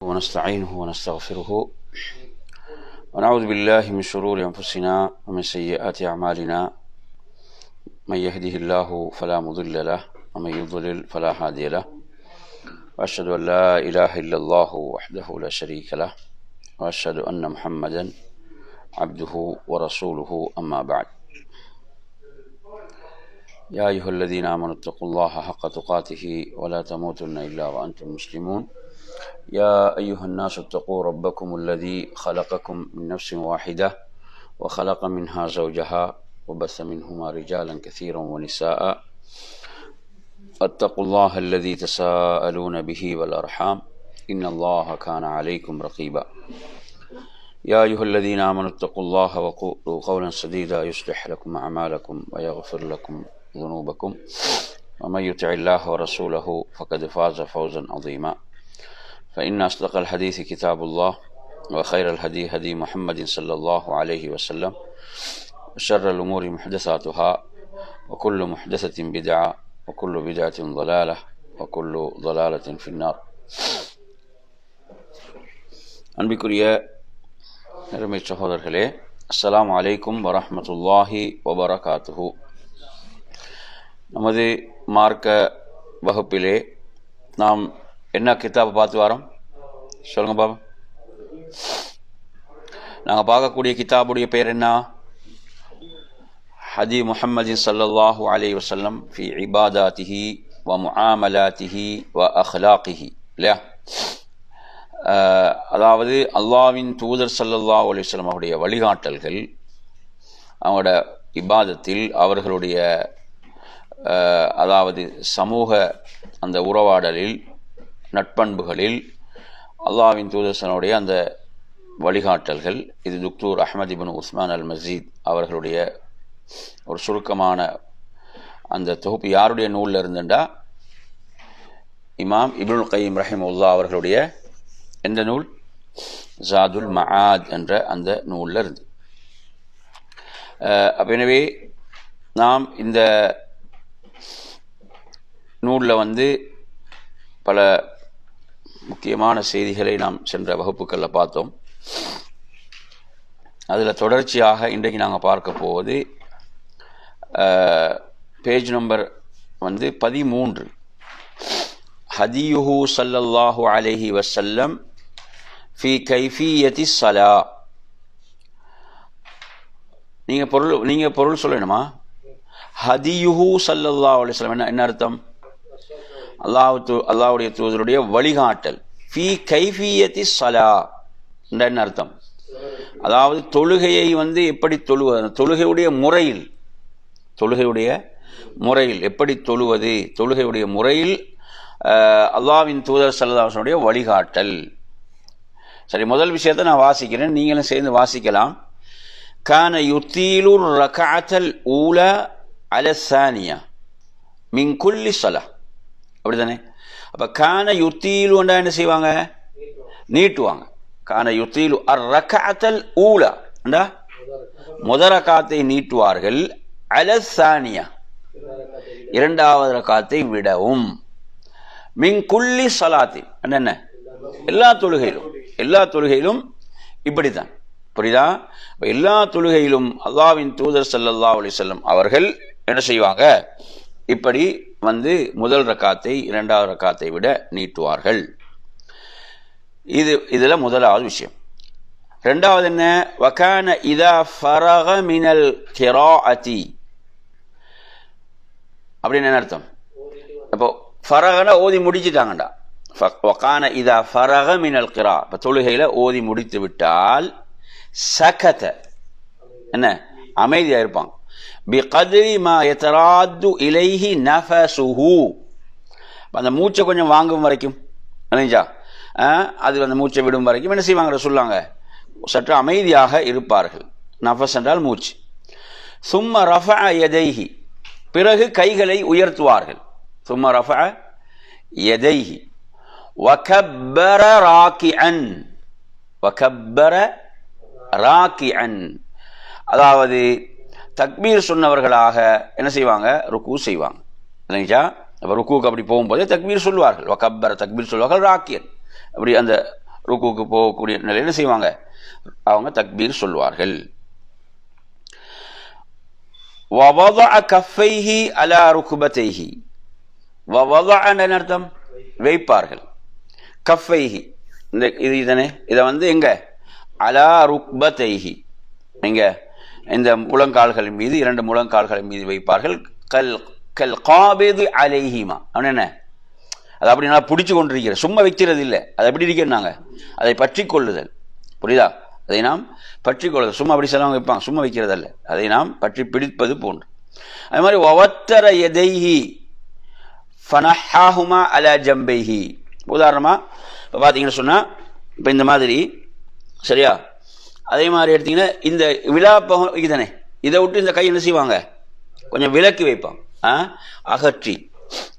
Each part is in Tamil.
ونستعينه ونستغفره ونعوذ بالله من شرور أنفسنا ومن سيئات أعمالنا من يهده الله فلا مضل له ومن يضلل فلا هادي له وأشهد أن لا إله إلا الله وحده لا شريك له وأشهد أن محمدا عبده ورسوله أما بعد يا أيها الذين آمنوا اتقوا الله حق تقاته ولا تموتن إلا وأنتم مسلمون يا أيها الناس اتقوا ربكم الذي خلقكم من نفس واحدة وخلق منها زوجها وبث منهما رجالا كثيرا ونساء اتقوا الله الذي تساءلون به والأرحام إن الله كان عليكم رقيبا يا أيها الذين آمنوا اتقوا الله وقولوا قولا سديدا يصلح لكم أعمالكم ويغفر لكم ذنوبكم ومن يطع الله ورسوله فقد فاز فوزا عظيما فإن أصدق الحديث كتاب الله وخير الهدي هدي محمد صلى الله عليه وسلم وشر الأمور محدثاتها وكل محدثة بدعة وكل بدعة ضلالة وكل ضلالة في النار. அன்பிற்குரிய நெருமை சகோதரர்களே, அஸ்ஸலாமு அலைக்கும் வரஹ்மத்துல்லாஹி வபரகாத்துஹு. நமது மார்க்க வகுப்பிலே நாம் என்ன கிதாபை பார்த்து வரோம்? சொல்லுங்க பாபா. நாங்கள் பார்க்கக்கூடிய கிதாபுடைய பெயர் என்ன? ஹதி முஹம்மதின் ஸல்லல்லாஹு அலைஹி வஸல்லம் ஃபி இபாதாத்திஹி வ முஆமலாத்திஹி வ அஹ்லாகிஹி. இல்லையா? அதாவது அல்லாஹ்வின் தூதர் ஸல்லல்லாஹு அலைஹி வஸல்லம் அவருடைய வழிகாட்டல்கள், அவங்களோட இபாதத்தில், அவர்களுடைய அதாவது சமூக அந்த உறவாடலில், நட்பண்புகளில் அல்லாஹ்வின் தூதர் அந்த வழிகாட்டல்கள். இது துக்தூர் அஹ்மத் இப்னு உஸ்மான் அல் மஸீத் அவர்களுடைய ஒரு சுருக்கமான அந்த தொகுப்பு. யாருடைய நூலில் இருந்துண்டா? இமாம் இப்னுல் கய்யிம் ரஹிமஹுல்லாஹ் அவர்களுடைய எந்த நூல்? ஜாதுல் மஆத் என்ற அந்த நூலில் இருந்து. எனவே நாம் இந்த நூலில் பல முக்கியமான செய்திகளை நாம் சென்ற வகுப்புகளில் பார்த்தோம். அதில் தொடர்ச்சியாக இன்றைக்கு நாங்கள் பார்க்க போவது பேஜ் நம்பர் 13. ஹதியுஹு ஸல்லல்லாஹு அலைஹி வஸல்லம் ஃபி கைஃபியத்தி ஸலா. நீங்கள் பொருள் சொல்லணுமா? ஹதியுஹு ஸல்லல்லாஹு அலைஹி வஸல்லம் என்ன அர்த்தம்? அல்லாஹ்வுடைய தூதருடைய வழிகாட்டல். ஃபி கைஃபியத்தி ஸலா என்ன அர்த்தம்? அதாவது தொழுகையை எப்படி தொழுவது, தொழுகையுடைய முறையில் எப்படி தொழுவது, தொழுகையுடைய முறையில் அல்லாஹ்வின் தூதர் ஸல்லல்லாஹு அலைஹி வஸல்லம் வழிகாட்டல். சரி, முதல் விஷயத்தை நான் வாசிக்கிறேன், நீங்களும் சேர்ந்து வாசிக்கலாம். கான யுத்தீலு ரக்அத்தல் ஊலா அல ஸானியா மின் குல்லி ஸலா. அப்படிதானே? அப்ப கான யுத்தீலு என்ன செய்வாங்க? நீட்டுவாங்க. கான யுத்தீலு அர் ரக்அத்தல் ஊலா, முதல் ரக்காத்தை நீட்டுவார்கள். அல ஸானியா, இரண்டாவது ரக்காத்தை விடவும். மின் குல்லி ஸலாத்தி என்ன? எல்லா தொழுகையிலும் இப்படித்தான். புரியுதா? எல்லா தொழுகையிலும் அல்லாஹ்வின் தூதர் ஸல்லல்லாஹு அலைஹி வஸல்லம் அவர்கள் என்ன செய்வாங்க? இப்படி முதல் ரக்காத்தை இரண்டாவது ரக்காத்தை விட நீட்டுவார்கள். இதுல முதலாவது விஷயம். இரண்டாவது என்ன? வகான இதா ஃபரக மினல் கிராஅத்தி. அப்படின்னு என்ன அர்த்தம்? அப்போ ஃபரகனா ஓதி முடிச்சுட்டாங்கடா. வகான இதா ஃபரக மினல் கிரா, இப்போ தொழுகையில ஓதி முடித்து விட்டால் சகத என்ன? அமைதியா இருப்பாங்க. பிகத்ரி மா யதராது இலைஹி நஃபஸுஹு, அந்த மூச்சை கொஞ்சம் வாங்கும் வரைக்கும், இல்லைங்களா? அது அந்த மூச்சை விடும் வரைக்கும் என்ன செய்வாங்க? சொல்லுவாங்க, சற்று அமைதியாக இருப்பார்கள். நஃபஸ் என்றால் மூச்சு. சும்ம ரஃபஅ யதைஹி, பிறகு கைகளை உயர்த்துவார்கள். சும்ம ரஃபஅ யதைஹி வகப்பர ராக்கிஅன், அதாவது தக்பீர் சொன்னவர்களாக என்ன செய்வாங்க? ருக்கு செய்வாங்க, இல்லைங்களா? அப்போ ருக்குக்கு அப்படி போகும்போதே தக்பீர் சொல்வார்கள். வகப்பர தக்பீர் சொல்வார்கள். ராக்கியன் அப்படி அந்த ருக்குவுக்கு போகக்கூடிய நிலையில் என்ன செய்வாங்க, அவங்க தக்பீர் சொல்வார்கள். وَوَضَعَ كَفَّيْهِ عَلَى رُكْبَتَيْهِ وَوَضَعَ அர்த்தம் வைப்பார்கள். கஃபைஹி இது இதனே இதை எங்க அலா ருக்பதைஹி எங்க இந்த முழங்கால்களின் மீது, இரண்டு முழங்கால்களின் மீது வைப்பார்கள். கல் கல் காபிது அலைஹிமா அவன் என்ன அது அப்படி நல்லா பிடிச்சு கொண்டிருக்கிற, சும்மா வைக்கிறது இல்லை, அது எப்படி இருக்கிறாங்க, அதை பற்றி கொள்ளுதல். புரியுதா? அதை நாம் பற்றி கொள்ளுதல். சும்மா அப்படி சிலவங்க வைப்பாங்க, சும்மா வைக்கிறது அல்ல, அதை நாம் பற்றி பிடிப்பது போன்று. அது மாதிரி வவத்தர யதைஹி ஃபனஹாஹுமா அலா ஜம்பைஹி. உதாரணமாக இப்போ பார்த்தீங்கன்னு சொன்னால், இப்போ இந்த மாதிரி சரியா, அதே மாதிரி எடுத்தீங்கன்னா இந்த விழாப்பகம் இதுதானே, இதை விட்டு இந்த கை என்ன செய்வாங்க, கொஞ்சம் விலக்கி வைப்பாங்க, அகற்றி.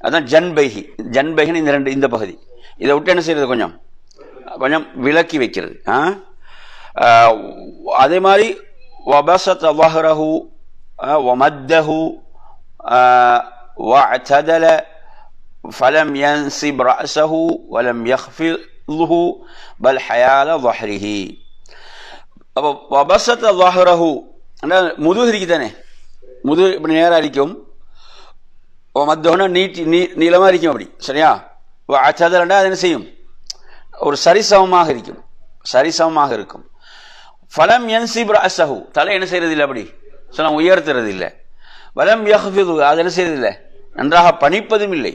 அதான் ஜன்பைஹி. ஜன்பைஹின்னு இந்த ரெண்டு இந்த பகுதி, இதை விட்டு என்ன செய்யறது, கொஞ்சம் கொஞ்சம் விலக்கி வைக்கிறது. அதே மாதிரி வபஸத ظهره ومده واعتدل فلم ينصب رأسه ولم يخفضه بل حيال ظهره. அப்போ வபஸத ظهره முதுகு இருக்குதானே, முதுகு இப்படி நேராக இருக்கும். மத்தோன்னா நீட்டி நீளமாக இருக்கும் அப்படி, சரியா? அச்சதலண்டா அது என்ன செய்யும், ஒரு சரிசமமாக இருக்கும், சரிசமமாக இருக்கும். ஃபலம் யன்சிப் ரஅஸஹு தலை என்ன செய்யறது இல்லை, அப்படி சொல்ல உயர்த்துறது இல்லை. வலம் யஹ்ஃபிது அது என்ன செய்யறது இல்லை, நன்றாக பணிப்பதும் இல்லை.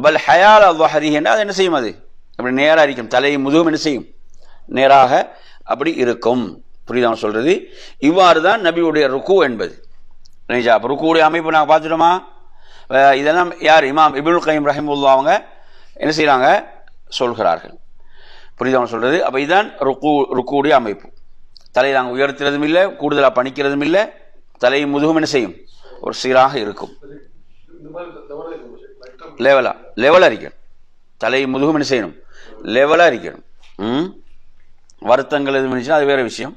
பல் ஹயால ظஹரிஹி அது என்ன செய்யும், அது அப்படி நேராக இருக்கும், தலையும் முதுகும் என்ன செய்யும், நேராக அப்படி இருக்கும். புரியுதா சொல்றது? இவ்வாறு தான் நபியுடைய ருக்கு என்பது. அப்போ ருக்குடைய அமைப்பு நாங்கள் பார்த்துட்டோமா? இதெல்லாம் யார், இமாம் இப்னுல் கய்யிம் ரஹிமஹுல்லாஹ் அவங்க என்ன செய்கிறாங்க சொல்கிறார்கள். புரியுதா சொல்றது? அப்போ இதுதான் ருக்குடைய அமைப்பு. தலையை நாங்கள் உயர்த்துறதும் இல்லை, கூடுதலாக பணிக்கிறதும் இல்லை, தலையும் முதுகும் என்ன செய்யும், ஒரு சீராக இருக்கும். லெவலாக இருக்கணும், தலையும் முதுகும் என்ன செய்யணும், லெவலாக இருக்கணும். வருத்தங்கள் எதுவும் இருந்துச்சுன்னா அது வேற விஷயம்,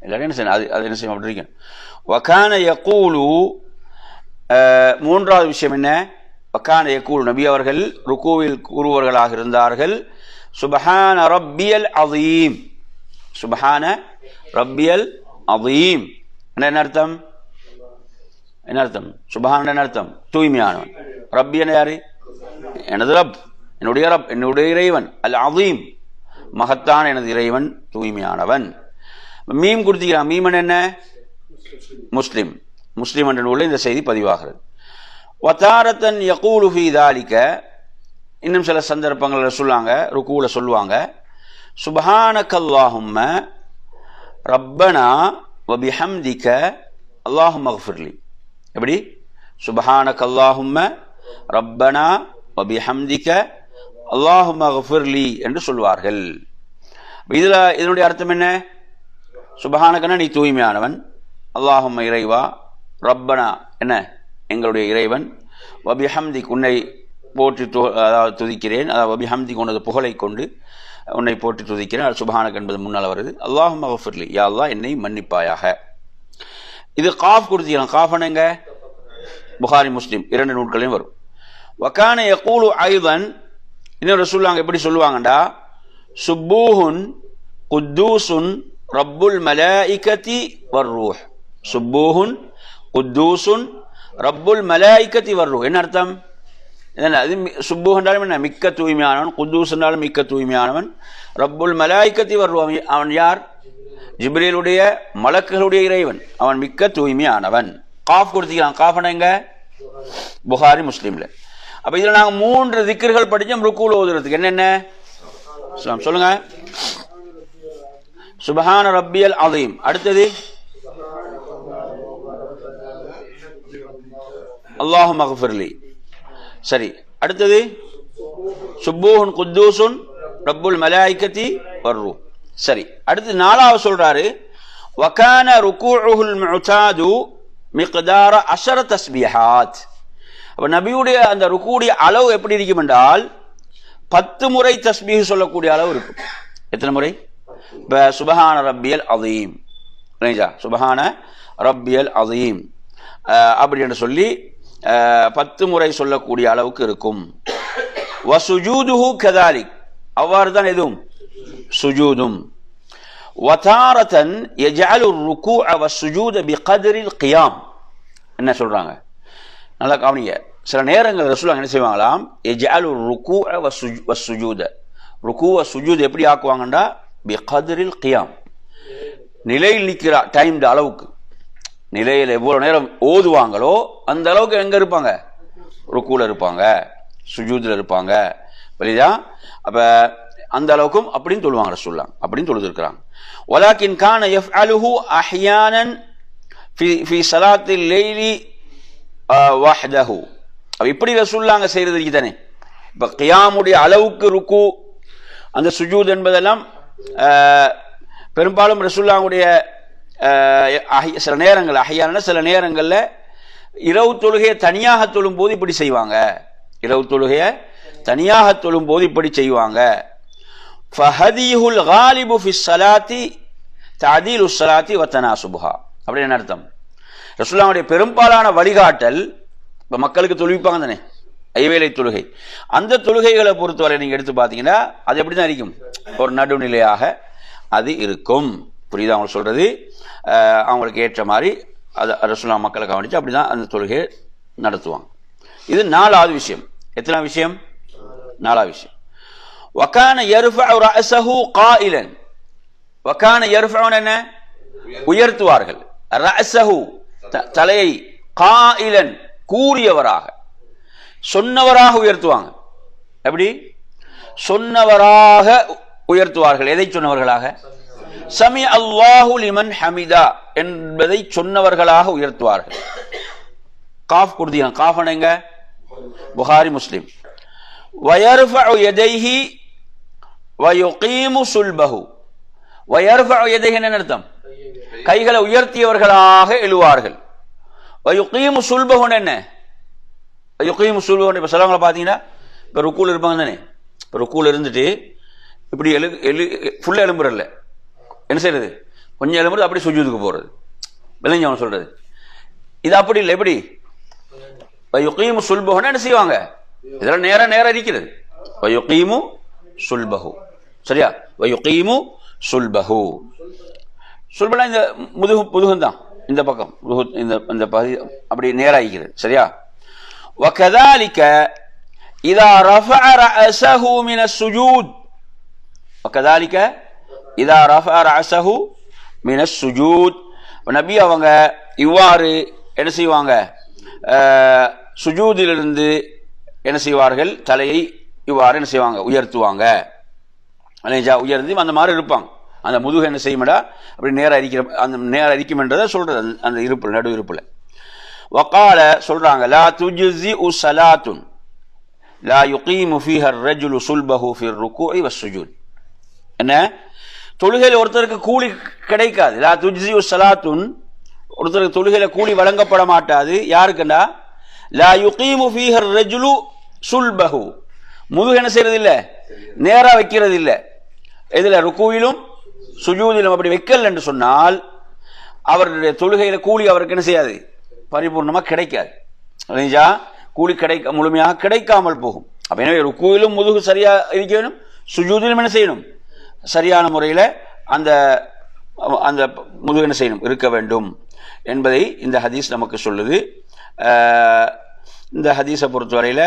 இல்லாட்டி என்ன செய்யணும், அது என்ன செய்யும், அப்படி இருக்கணும். வகான யகூலு மூன்றாவது விஷயம் என்ன, வகான யகூல் நபி அவர்கள் ருக்குவில் கூறுவர்களாக இருந்தார்கள், சுப்ஹான ரப்பியல் அதீம். சுப்ஹான ரப்பியல் அதீம் என்ன அர்த்தம், என்ன அர்த்தம்? சுப்ஹான என்ன அர்த்தம், தூய்மையானவன். ரப்பி என்ன யாரு, எனது ரப், என்னுடைய ரப், என்னுடைய இறைவன். அல் அதீம் மகத்தான எனது இறைவன், தூய்மையானவன். மீம் கொடுத்துக்கிறான். மீமன் என்ன, முஸ்லிம். முஸ்லிம் என்ற நூலில் இந்த செய்தி பதிவாகிறது. வதாரத்தன் யகூலு ஃபீ தாலிக இன்னும் சில சந்தர்ப்பங்களில் சொல்லுவாங்க, ருக்குல சொல்லுவாங்க, சுப்ஹானக்கல்லாஹும்ம ரப்பனா வபிஹம்திக அல்லாஹும்ம அக்ஃபிர்லி. எப்படி? சுப்ஹானக்கல்லாஹும்ம ரப்பனா வபிஹம்திக அல்லாஹும்ம அக்ஃபிர்லி என்று சொல்வார்கள். இதில் இதனுடைய அர்த்தம் என்ன? சுப்ஹானக்கனா நீ தூய்மையானவன், அல்லாஹும்ம இறைவா, ரப்பனா என்ன எங்களுடைய இறைவன், வபிஹம்திக் உன்னை போற்றி அதாவது துதிக்கிறேன், அதாவது வபிஹம்திக் உனது புகழை கொண்டு உன்னை போற்றி துதிக்கிறேன். அது சுப்ஹானக் என்பது முன்னால் வருது. அல்லாஹும்ம அக்ஃபிர்லி யா அல்லாஹ் என்னை மன்னிப்பாயாக. இது காஃப் கொடுத்துக்கலாம். காஃபன் எங்க, புகாரி முஸ்லிம் இரண்டு நூல்களையும் வரும். வகான யகூலு ஐதன் இன்னொரு சொல்லுவாங்க, எப்படி சொல்லுவாங்கண்டா, சுப்பூஹுன் குத்தூசுன் ரப்புல் மலாயிகதி வர்ரூஹ். சுப்பூஹுன் குத்தூசுன் ரப்புல் மலாயிகதி வர்ரூஹ் என்ன அர்த்தம்? அது சுப்பூஹ் என்றாலும் என்ன, மிக்க தூய்மையானவன். குத்தூஸ் என்றாலும் மிக்க தூய்மையானவன். ரப்புல் மலாயிகதி வர்ரூஹ் அவன் யார்? ஜிப்ரீலுடைய மலக்குகளுடைய இறைவன், அவன் மிக்க தூய்மையானவன். காஃப் கொடுத்துக்கலாம். காஃபன எங்க, புகாரி முஸ்லீம்ல. அப்ப இதுல நாங்க 3 திக்ர்கள் படிச்சோம் ருக்குல ஓதுறதுக்கு. என்னென்ன சொல்லுங்க? சுப்ஹான ரப்பியல் அதீம். அடுத்தது அல்லாஹும்ம அக்ஃபிர்லி. சரி, அடுத்தது சுப்பூஹுன் குத்தூசுன் ரப்புல் மலாயிகதி வர்ரூஹ். சரி, அடுத்து 4வது சொல்றாரு, வகான ருக்கூஉல் முஅதாது மிக்தார 10 தஸ்பீஹாத். அப்ப நபியுடைய அந்த ருக்குடைய அளவு எப்படி இருக்கும் என்றால் 10 முறை தஸ்பீஹ் சொல்லக்கூடிய அளவு இருக்கும். எத்தனை முறை? சுப்ஹான ரப்பியல் அதீம், சுப்ஹான ரப்பியல் அதீம் அப்படி என்று சொல்லி 10 முறை சொல்லக்கூடிய அளவுக்கு இருக்கும். வசுஜூதுஹு கதாலிக், அவ்வாறு தான் எதுவும் சுஜூதும் வதாரதன் யஜஅலு ருக்கூஅ வஸ்ஸுஜூத பிகத்ரில் கியாம். என்ன சொல்றாங்க நல்லா கவனிங்க. சில நேரங்கள் ரசூலுல்லாஹ் என்ன செய்வாங்களாம், யஜஅலு ருக்கூஅ வஸ்ஸுஜூத, ருக்கூவ சுஜூத் எப்படி ஆக்குவாங்கண்டா பிகத்ரில் கியாம், நிலையில் நிற்கிற டைம் அளவுக்கு, நிலையில் எவ்வளவு நேரம் ஓதுவாங்களோ அந்த அளவுக்கு எங்க இருப்பாங்க, ருக்கூல இருப்பாங்க, சுஜூதுல இருப்பாங்க. புரியுதா? அப்ப அந்த அளவுக்கும் அப்படின்னு சொல்லுவாங்க ரசூலுல்லாஹ், அப்படின்னு சொல்லிருக்கிறாங்க. வலாக்கின் கான யஃஅலுஹு அஹ்யானன் ஃபி ஸலாத்தில் லைலி வஹ்தஹு. அப்ப இப்படி ரசூலுல்லாஹ் செய்யறது தானே. இப்ப கியாமுடைய அளவுக்கு ருக்கு அந்த சுஜூத் என்பதெல்லாம் பெரும்பாலும் ரசூலுல்லாஹ்வுடைய சில நேரங்கள் அஹ்யானா சில நேரங்கள்ல இரவு தொழுகையை தனியாக தொழும் போது இப்படி செய்வாங்க, இரவு தொழுகையை தனியாக தொழும் போது இப்படி செய்வாங்க. ஃபஹதியுல் காலிபு ஃபி ஸலாத்தி தஅதீலு ஸலாத்தி வ தனாசுபுஹா. அப்படி என்ன அர்த்தம்? ரசூலுல்லாஹ்வுடைய பெரும்பாலான வழிகாட்டல், இப்போ மக்களுக்கு தொழுவிப்பாங்க தானே ஐவேளை தொழுகை, அந்த தொழுகைகளை பொறுத்தவரை நீங்க எடுத்து பார்த்தீங்கன்னா அது எப்படி தான் இருக்கும், ஒரு நடுநிலையாக அது இருக்கும். புரியுதா அவங்க சொல்றது? அவங்களுக்கு ஏற்ற மாதிரி அது ரசூலுல்லாஹ் மக்களை கவனிச்சு அப்படிதான் அந்த தொழுகையை நடத்துவாங்க. இது 4வது விஷயம். எத்தனை விஷயம்? 4வது விஷயம். வகான யர்ஃபஉ ரஅஸஹு காயிலன். வகான யர்ஃபஉன என்ன? உயர்த்துவார்கள். ரஅஸஹு தலையை, காயிலன் கூறியவராக, சொன்னவராக உயர்த்துவாங்க. எப்படி? சொன்னவராக உயர்த்துவார்கள். எதை சொன்னவர்களாக? சமி அல்லாஹு லிமன் ஹமிதா என்பதை சொன்னவர்களாக உயர்த்துவார்கள். காஃப் கொடுத்தீங்க, காஃப் எங்க? புகாரி முஸ்லிம். வயர்ஃபஉ யதைஹி வயுகீமு சுல்பஹு. வயர்ஃபஉ யதைஹி என்ன அர்த்தம்? கைகளை உயர்த்தியவர்களாக எழுவார்கள். வயுகீமு சுல்பஹு என்ன? வயுகீமு சுல்பஹு இப்ப சிலவங்களை பார்த்தீங்கன்னா இப்போ ருக்கூல இருப்பாங்க தானே, இப்போ ருக்கூல இருந்துட்டு இப்படி ஃபுல்லா எழும்புறல்ல, என்ன செய்யறது, கொஞ்சம் எழும்புறது அப்படி சுஜூதுக்கு போறது, விளங்கி அவன் சொல்றது. இது அப்படி இல்லை. எப்படி? வயுகீமு சுல்பஹுன்னா என்ன செய்வாங்க, இதெல்லாம் நேர நேரம் இருக்கிறது. வயுகீமு சுல்பஹு, சரியா? வயுகீமு சுல்பஹு. சுல்பனா இந்த முதுகுந்தான், இந்த பக்கம் இந்த பகுதி அப்படி நேராகிறது, சரியா? وكذلك إذا رفع رأسه من السجود. وكذلك إذا رفع رأسه من السجود. நபி அவங்க இவ்வாறு என்ன செய்வாங்க, சுஜூதிலிருந்து என்ன செய்வார்கள், தலையை இவ்வாறு என்ன செய்வாங்க, உயர்த்துவாங்க. உயர்த்தி அந்த மாதிரி இருப்பாங்க. அந்த முதுகு என்ன செய்யும்டா அப்படி நேரம் அரிக்கிற, அந்த நேரம் அரிக்கும் என்றதை சொல்றது அந்த இருப்பு, நடு இருப்புல. வகால சொல்றாங்க, லா துஜ்ஸிஉ ஸலாத்துன் லா யுகீமு ஃபீஹா الرجل صلبه في الركوع والسجود. என்ன தொழுகையில் ஒருத்தருக்கு கூலி கிடைக்காது. லா துஜ்ஸிஉ ஸலாத்துன், ஒருத்தருக்கு தொழுகையில கூலி வழங்கப்பட மாட்டாது. யாருக்குண்டா? லா யுகீமு ஃபீஹா الرجل صلبه, முதுகு என்ன செய்யறது இல்ல, நேரா வைக்கிறது இல்ல. இதுல ருக்குவிலும் சுஜூதிலும் அப்படி வைக்கல் என்று சொன்னால் அவருடைய தொழுகையில கூலி அவருக்கு என்ன செய்யாது, பரிபூர்ணமா கிடைக்காது. கூலி முழுமையாக கிடைக்காமல் போகும். அப்ப எனவே ருக்குவிலும் முதுகு சரியா இருக்க வேணும், சுஜூதிலும் என்ன செய்யணும், சரியான முறையில அந்த அந்த முதுகு என்ன செய்யணும், இருக்க வேண்டும் என்பதை இந்த ஹதீஸ் நமக்கு சொல்லுது. இந்த ஹதீஸை பொறுத்தவரையில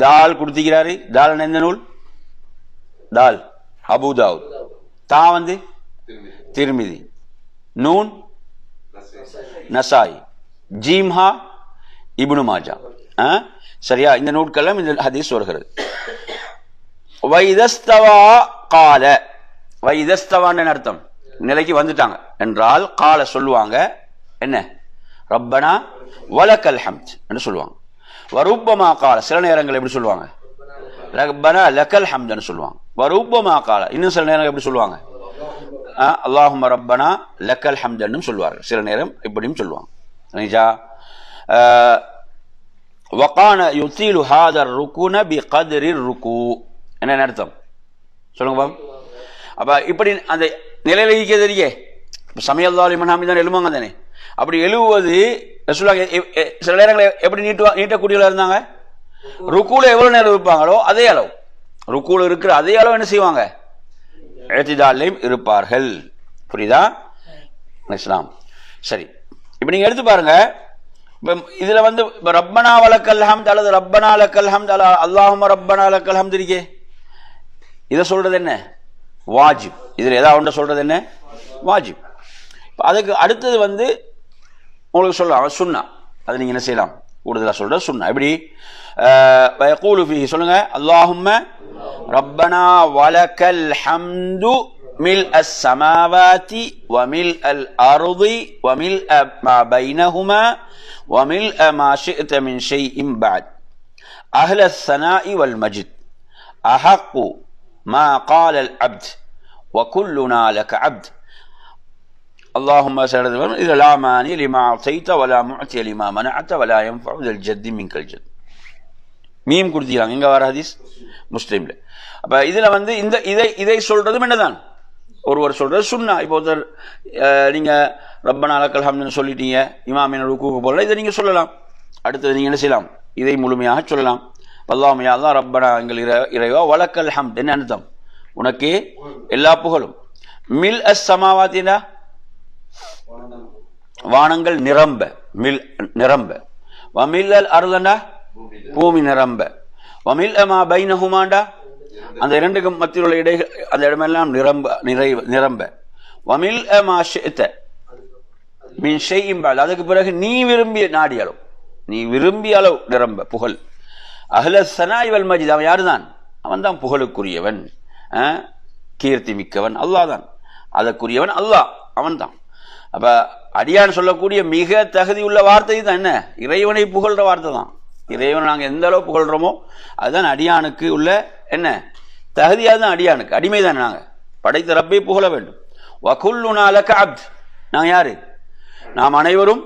தால் கொடுத்திருக்கிறாரு. தால் எந்த நூல்? தால் அபூதாவுத். தா வந்து திர்மிதி, நூன் நசாயி, ஜீம்ஹா இப்னு மாஜா. சரியா? இந்த நூட்கெல்லாம் இந்த ஹதீஸ் வருகிறது. வைதஸ்தவா கால, வைதஸ்தவான்னு அர்த்தம் நிலைக்கு வந்துட்டாங்க என்றால் கால சொல்லுவாங்க என்ன, ரப்பனா வலக்கல் ஹம்த் என்று சொல்லுவாங்க. வருப்பமா கால, சில நேரங்கள் எப்படி சொல்லுவாங்க, ரப்பனா லக்கல் ஹம்த்னு சொல்லுவாங்க. வருப்பமா கால, இன்னும் சில நேரம் எப்படி சொல்லுவாங்க, அல்லாஹும்ம ரப்பனா லக்கல் ஹம்த்னு சொல்லுவார்கள். சில நேரம் இப்படியும் சொல்லுவாங்க. வகான யுத்தீலு ஹாதர் ருக்குன பிகத்ரி ருக்கு. என்ன அர்த்தம் சொல்லுங்க பாம். அப்ப இப்படி அந்த நிலையில இருக்கிறது இல்லையே, சமயல்லாஹு லிமன் ஹமிதான் எழுவாங்க தானே, அப்படி எழுவது ரசூலுல்லாஹ் சில நேரங்களை எப்படி நீட்டக்கூடியவர்களா இருந்தாங்க. ருக்குல எவ்வளவு நேரம் இருப்பாங்களோ அதே அளவு, ருக்குல இருக்கிற அதே அளவு என்ன செய்வாங்க, இஅ்திதாலையும் இருப்பார்கள். புரியுதா? இஸ்லாம் சரி. இப்போ நீங்க எடுத்து பாருங்க. இதுல வந்து ரப்பனா வலக்கல் ஹம்த் அல்லது ரப்பனா லக்கல் ஹம்த் அல்ல அல்லாஹும்ம ரப்பனா லக்கல் ஹம்த் இருக்கே, இதை சொல்றது என்ன? வாஜிப். இதுல ஏதாவது ஒன்றை சொல்றது என்ன? வாஜிப். அதுக்கு அடுத்தது வந்து உங்களுக்கு சொல்லலாம் சுன்னா. அது நீங்க என்ன செய்யலாம்? கூடுதலா சொல்றது சுன்னா. எப்படி? வயகூலு ஃபீஹி சொல்லுங்க, அல்லாஹும்ம ரப்பனா வலக்கல் ஹம்து மில் அஸ் ஸமாவாதி வ மில் அல் அர்தி வ மில் மா பைனஹுமா வ மில் மா ஷிஅத மின் ஷைஇன் பஅத் அஹ்ல ஸனாஇ வல் மஜ்த் அஹக்கு மா قال العبد وكلنا لك عبد اللهم سرد إذا لا مانع لما أعطيت ولا معطي لما منعت ولا ينفع ذا الجد منك الجد. மீம் கொடுத்திருக்காங்க. எங்க வர ஹதீஸ்? முஸ்லிம்ல. அப்ப இதுல வந்து இந்த இதை சொல்றதும் என்னதான்? ஒருவர் சொல்றது சுன்னா. இப்போ ஒருத்தர் நீங்க ரப்பனா லக்கல் ஹம்துன்னு சொல்லிட்டீங்க, இமாமின் ருக்கூக்கு போல இதை நீங்க சொல்லலாம். அடுத்தது நீங்க என்ன செய்யலாம்? இதை முழுமையாக சொல்லலாம். அல்லாஹும்ம யா அல்லாஹ் ரப்பனா எங்கள் இறைவா வலக்கல் ஹம்த் என்ன அர்த்தம்? உனக்கே எல்லா புகழும். மில் அஸ் ஸமாவாத்தினா வானங்கள் நிரம்ப, மில் நிரம்ப. வமில் அல் அர்தனா பூமி நிரம்ப. வமில் மா பைனஹுமாண்டா அந்த இரண்டுக்கும் மத்தியில் உள்ள இடைகள் அந்த இடமெல்லாம் நிரம்ப. வமில் மா ஷிஅத மின் ஷைஇன் பஅத் அதுக்கு பிறகு நீ விரும்பிய நாடி அளவு, நீ விரும்பிய அளவு நிரம்ப புகழ். அஹ்ல ஸனாஇ வல் மஜ்த் அவன் யாருதான்? அவன் தான் புகழுக்குரியவன், கீர்த்தி மிக்கவன். அல்லாஹ் தான் அதற்குரியவன். அல்லாஹ் அவன் தான். அப்ப அடியான் சொல்லக்கூடிய மிக தகுதி உள்ள வார்த்தை தான் என்ன? இறைவனை புகழ்ற வார்த்தை தான். இறைவனை நாங்கள் எந்த அளவு புகழ்றோமோ அதுதான் அடியானுக்கு உள்ள என்ன தகுதியாக தான். அடியானுக்கு அடிமை தான். நாங்கள் படைத்த ரப்பை புகழ வேண்டும். வகுல்லுனா லக அப்த் நாங்கள் யாரு? நாம் அனைவரும்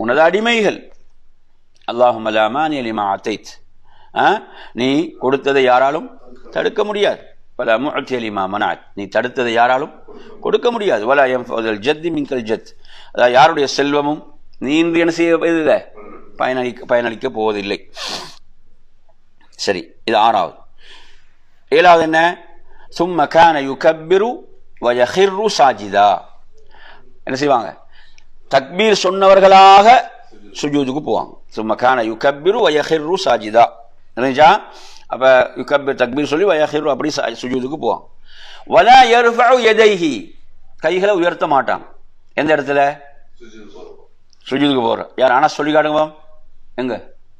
உனது அடிமைகள். அல்லாஹும்ம லா மானிஅ லிமா அதைத் நீ கொடுத்ததை யாராலும் தடுக்க முடியாது. வலா முஅ்திய லிமா மனஅத் நீ தடுத்ததை யாராலும் கொடுக்க முடியாது. வலா யன்ஃபஉல் ஜத் மின்கல் ஜத் அதாவது யாருடைய செல்வமும் நீ இன்று என்ன செய்ய பயனளிக்க போவதில்லை. சரி, இது 6வது. 7வது என்ன? சும்ம கான யுகப்பிரு வ யஹிர்ரு சாஜிதா என்ன செய்வாங்க? தக்பீர் சொன்னவர்களாக சுஜூதுக்கு போவாங்க. சும்ம கான யுகப்பிரு வ யஹிர்ரு சாஜிதா நினைச்சா அப்ப யுகப்பிர் தக்பீர் சொல்லி வ யஹிர்ரு அப்படி சுஜூதுக்கு போவாங்க. வலா யர்ஃபஉ யதைஹி கைகளை உயர்த்த மாட்டாங்க. எந்த இடத்துல? சுஜூதுக்கு போற. யார்? அனஸ் சொல்லி காட்டுங்க. எங்க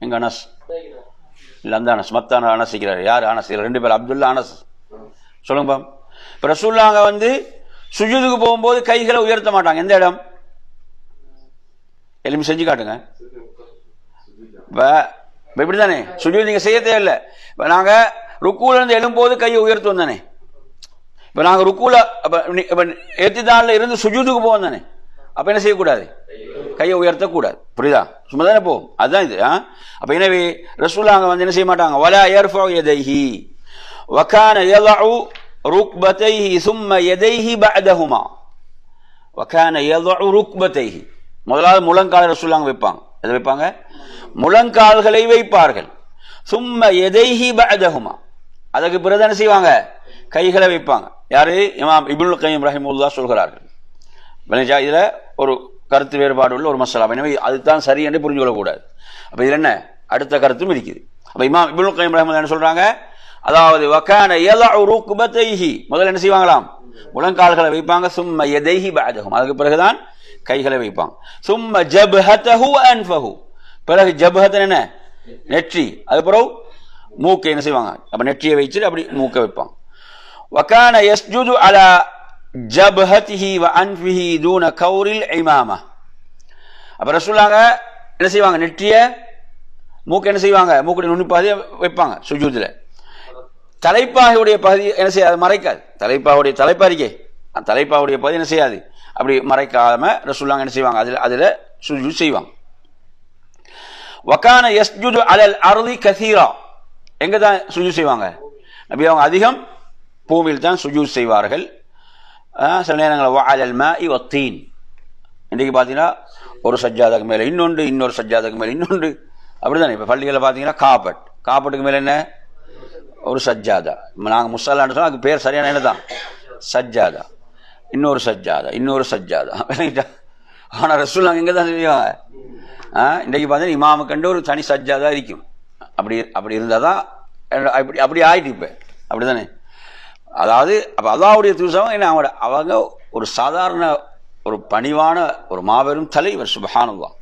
எங்க அனஸ்? இல்ல அந்த அனஸ் மத்தான அனஸ் இருக்கிறார். யார் அனஸ்? ரெண்டு பேர் அப்துல்லா அனஸ் சொல்லுங்க பாம். இப்ப ரசூலுல்லாஹ் வந்து சுஜூதுக்கு போகும்போது கைகளை உயர்த்த மாட்டாங்க. எந்த இடம்? எலும்பி செஞ்சு காட்டுங்க. இப்படித்தானே சுஜூது நீங்க செய்ய தேவையில்லை. இப்ப நாங்க ருக்கூல இருந்து எழும்போது கையை உயர்த்துவோம் தானே. இப்ப நாங்க ருக்கூல ஏத்திதான்ல இருந்து சுஜூதுக்கு போவோம் தானே. அப்ப என்ன செய்யக்கூடாது? கையை உயர்த்தக்கூடாது. புரியுதா? சும்மா தானே போவோம். அதுதான் இது. அப்ப எனவே ரசூலுல்லாஹ் வந்து என்ன செய்ய மாட்டாங்க? வலா யர்ஃபஉ யதைஹி வகான யதஉ ருக்பதைஹி ثم யதைஹி பஅதஹுமா வகான யதஉ ருக்பதைஹி முதலாவது முழங்கால் ரசூலுல்லாஹ் வைப்பாங்க. எதை வைப்பாங்க? முழங்கால்களை வைப்பார்கள். ثم யதைஹி பஅதஹுமா அதுக்கு பிறகு என்ன செய்வாங்க? கைகளை வைப்பாங்க. யாரு? இமாம் இப்னுல் கய்யிம் ரஹிமஹுல்லாஹ் சொல்கிறார்கள். இதுல ஒரு கருத்து வேறுபாடு உள்ள ஒரு மசாலா. எனவே அதுதான் சரி என்று புரிஞ்சு கொள்ளக்கூடாது. அப்ப இதுல என்ன அடுத்த கருத்தும் இருக்குது. அப்ப இமாம் இப்னுல் கய்யிம் ரஹிமஹுல்லாஹ் என்ன சொல்றாங்க? அதாவது வகான யதஉ ருக்பதைஹி முதல்ல என்ன செய்வாங்களாம்? முழங்கால்களை வைப்பாங்க. சும்ம யதைஹி பஅதஹும் அதுக்கு பிறகுதான் கைகளை வைப்பாங்க. சும்ம ஜப்ஹதஹு அன்ஃபஹு பிறகு ஜப்ஹத் என்ன? நெற்றி. அது பிறகு மூக்கை என்ன செய்வாங்க? அப்ப நெற்றியை வச்சுட்டு அப்படி மூக்கை வைப்பாங்க. வகான யஸ்ஜுது அலா ஜப்ஹதிஹி வ அன்ஃபிஹி தூன கௌரில் இமாமா அப்ப ரசூலுல்லாஹ் என்ன செய்வாங்க? நெற்றிய மூக்கு என்ன செய்வாங்க? மூக்குடைய நுனிப்பாதியை வைப்பாங்க சுஜூதுல. தலைப்பாகையுடைய பகுதி என்ன செய்யாது? மறைக்காது. தலைப்பாவுடைய தலைப்பாரிக்கை தலைப்பாவுடைய பகுதி என்ன செய்யாது? அப்படி மறைக்காம ரசூலுல்லாஹ் என்ன செய்வாங்க? அதுல சுஜூத் செய்வாங்க. வகான யஸ்ஜுது அலல் அர்தி கஸீரா எங்க தான் சுஜூத் செய்வாங்க? நபி அவங்க அதிகம் பூமியில் தான் சுஜூத் செய்வார்கள். சில நேரங்கள் வஅலல் மாஇ வத்தீன் இன்றைக்கு பார்த்தீங்கன்னா ஒரு சஜ்ஜாதுக்கு மேலே இன்னொன்று, இன்னொரு சஜ்ஜாதுக்கு மேலே இன்னொன்று, அப்படிதானே. இப்போ பள்ளிகளில் பார்த்தீங்கன்னா காப்பட்டுக்கு மேலே என்ன? ஒரு சஜ்ஜாதா. நாங்கள் முஸ்ஸலான்னு சொன்னால் அதுக்கு பேர் சரியான என்ன தான்? சஜ்ஜாதா, இன்னொரு சஜ்ஜாதா, இன்னொரு சஜ்ஜாதா. ஆனால் ரசூலுல்லாஹ் எங்கே தான் செய்வாங்க? இன்றைக்கு பார்த்தீங்கன்னா இமாமு கண்டு ஒரு தனி சஜ்ஜாதா இருக்கும். அப்படி இருந்தால் தான் அப்படி ஆயிட்டு இப்போ அப்படி தானே. அதாவது அப்போ அல்லாஹ்வுடைய தூதர் என்ன அவங்க ஒரு சாதாரண ஒரு பணிவான ஒரு மாபெரும் தலைவர் சுப்ஹானல்லாஹ்.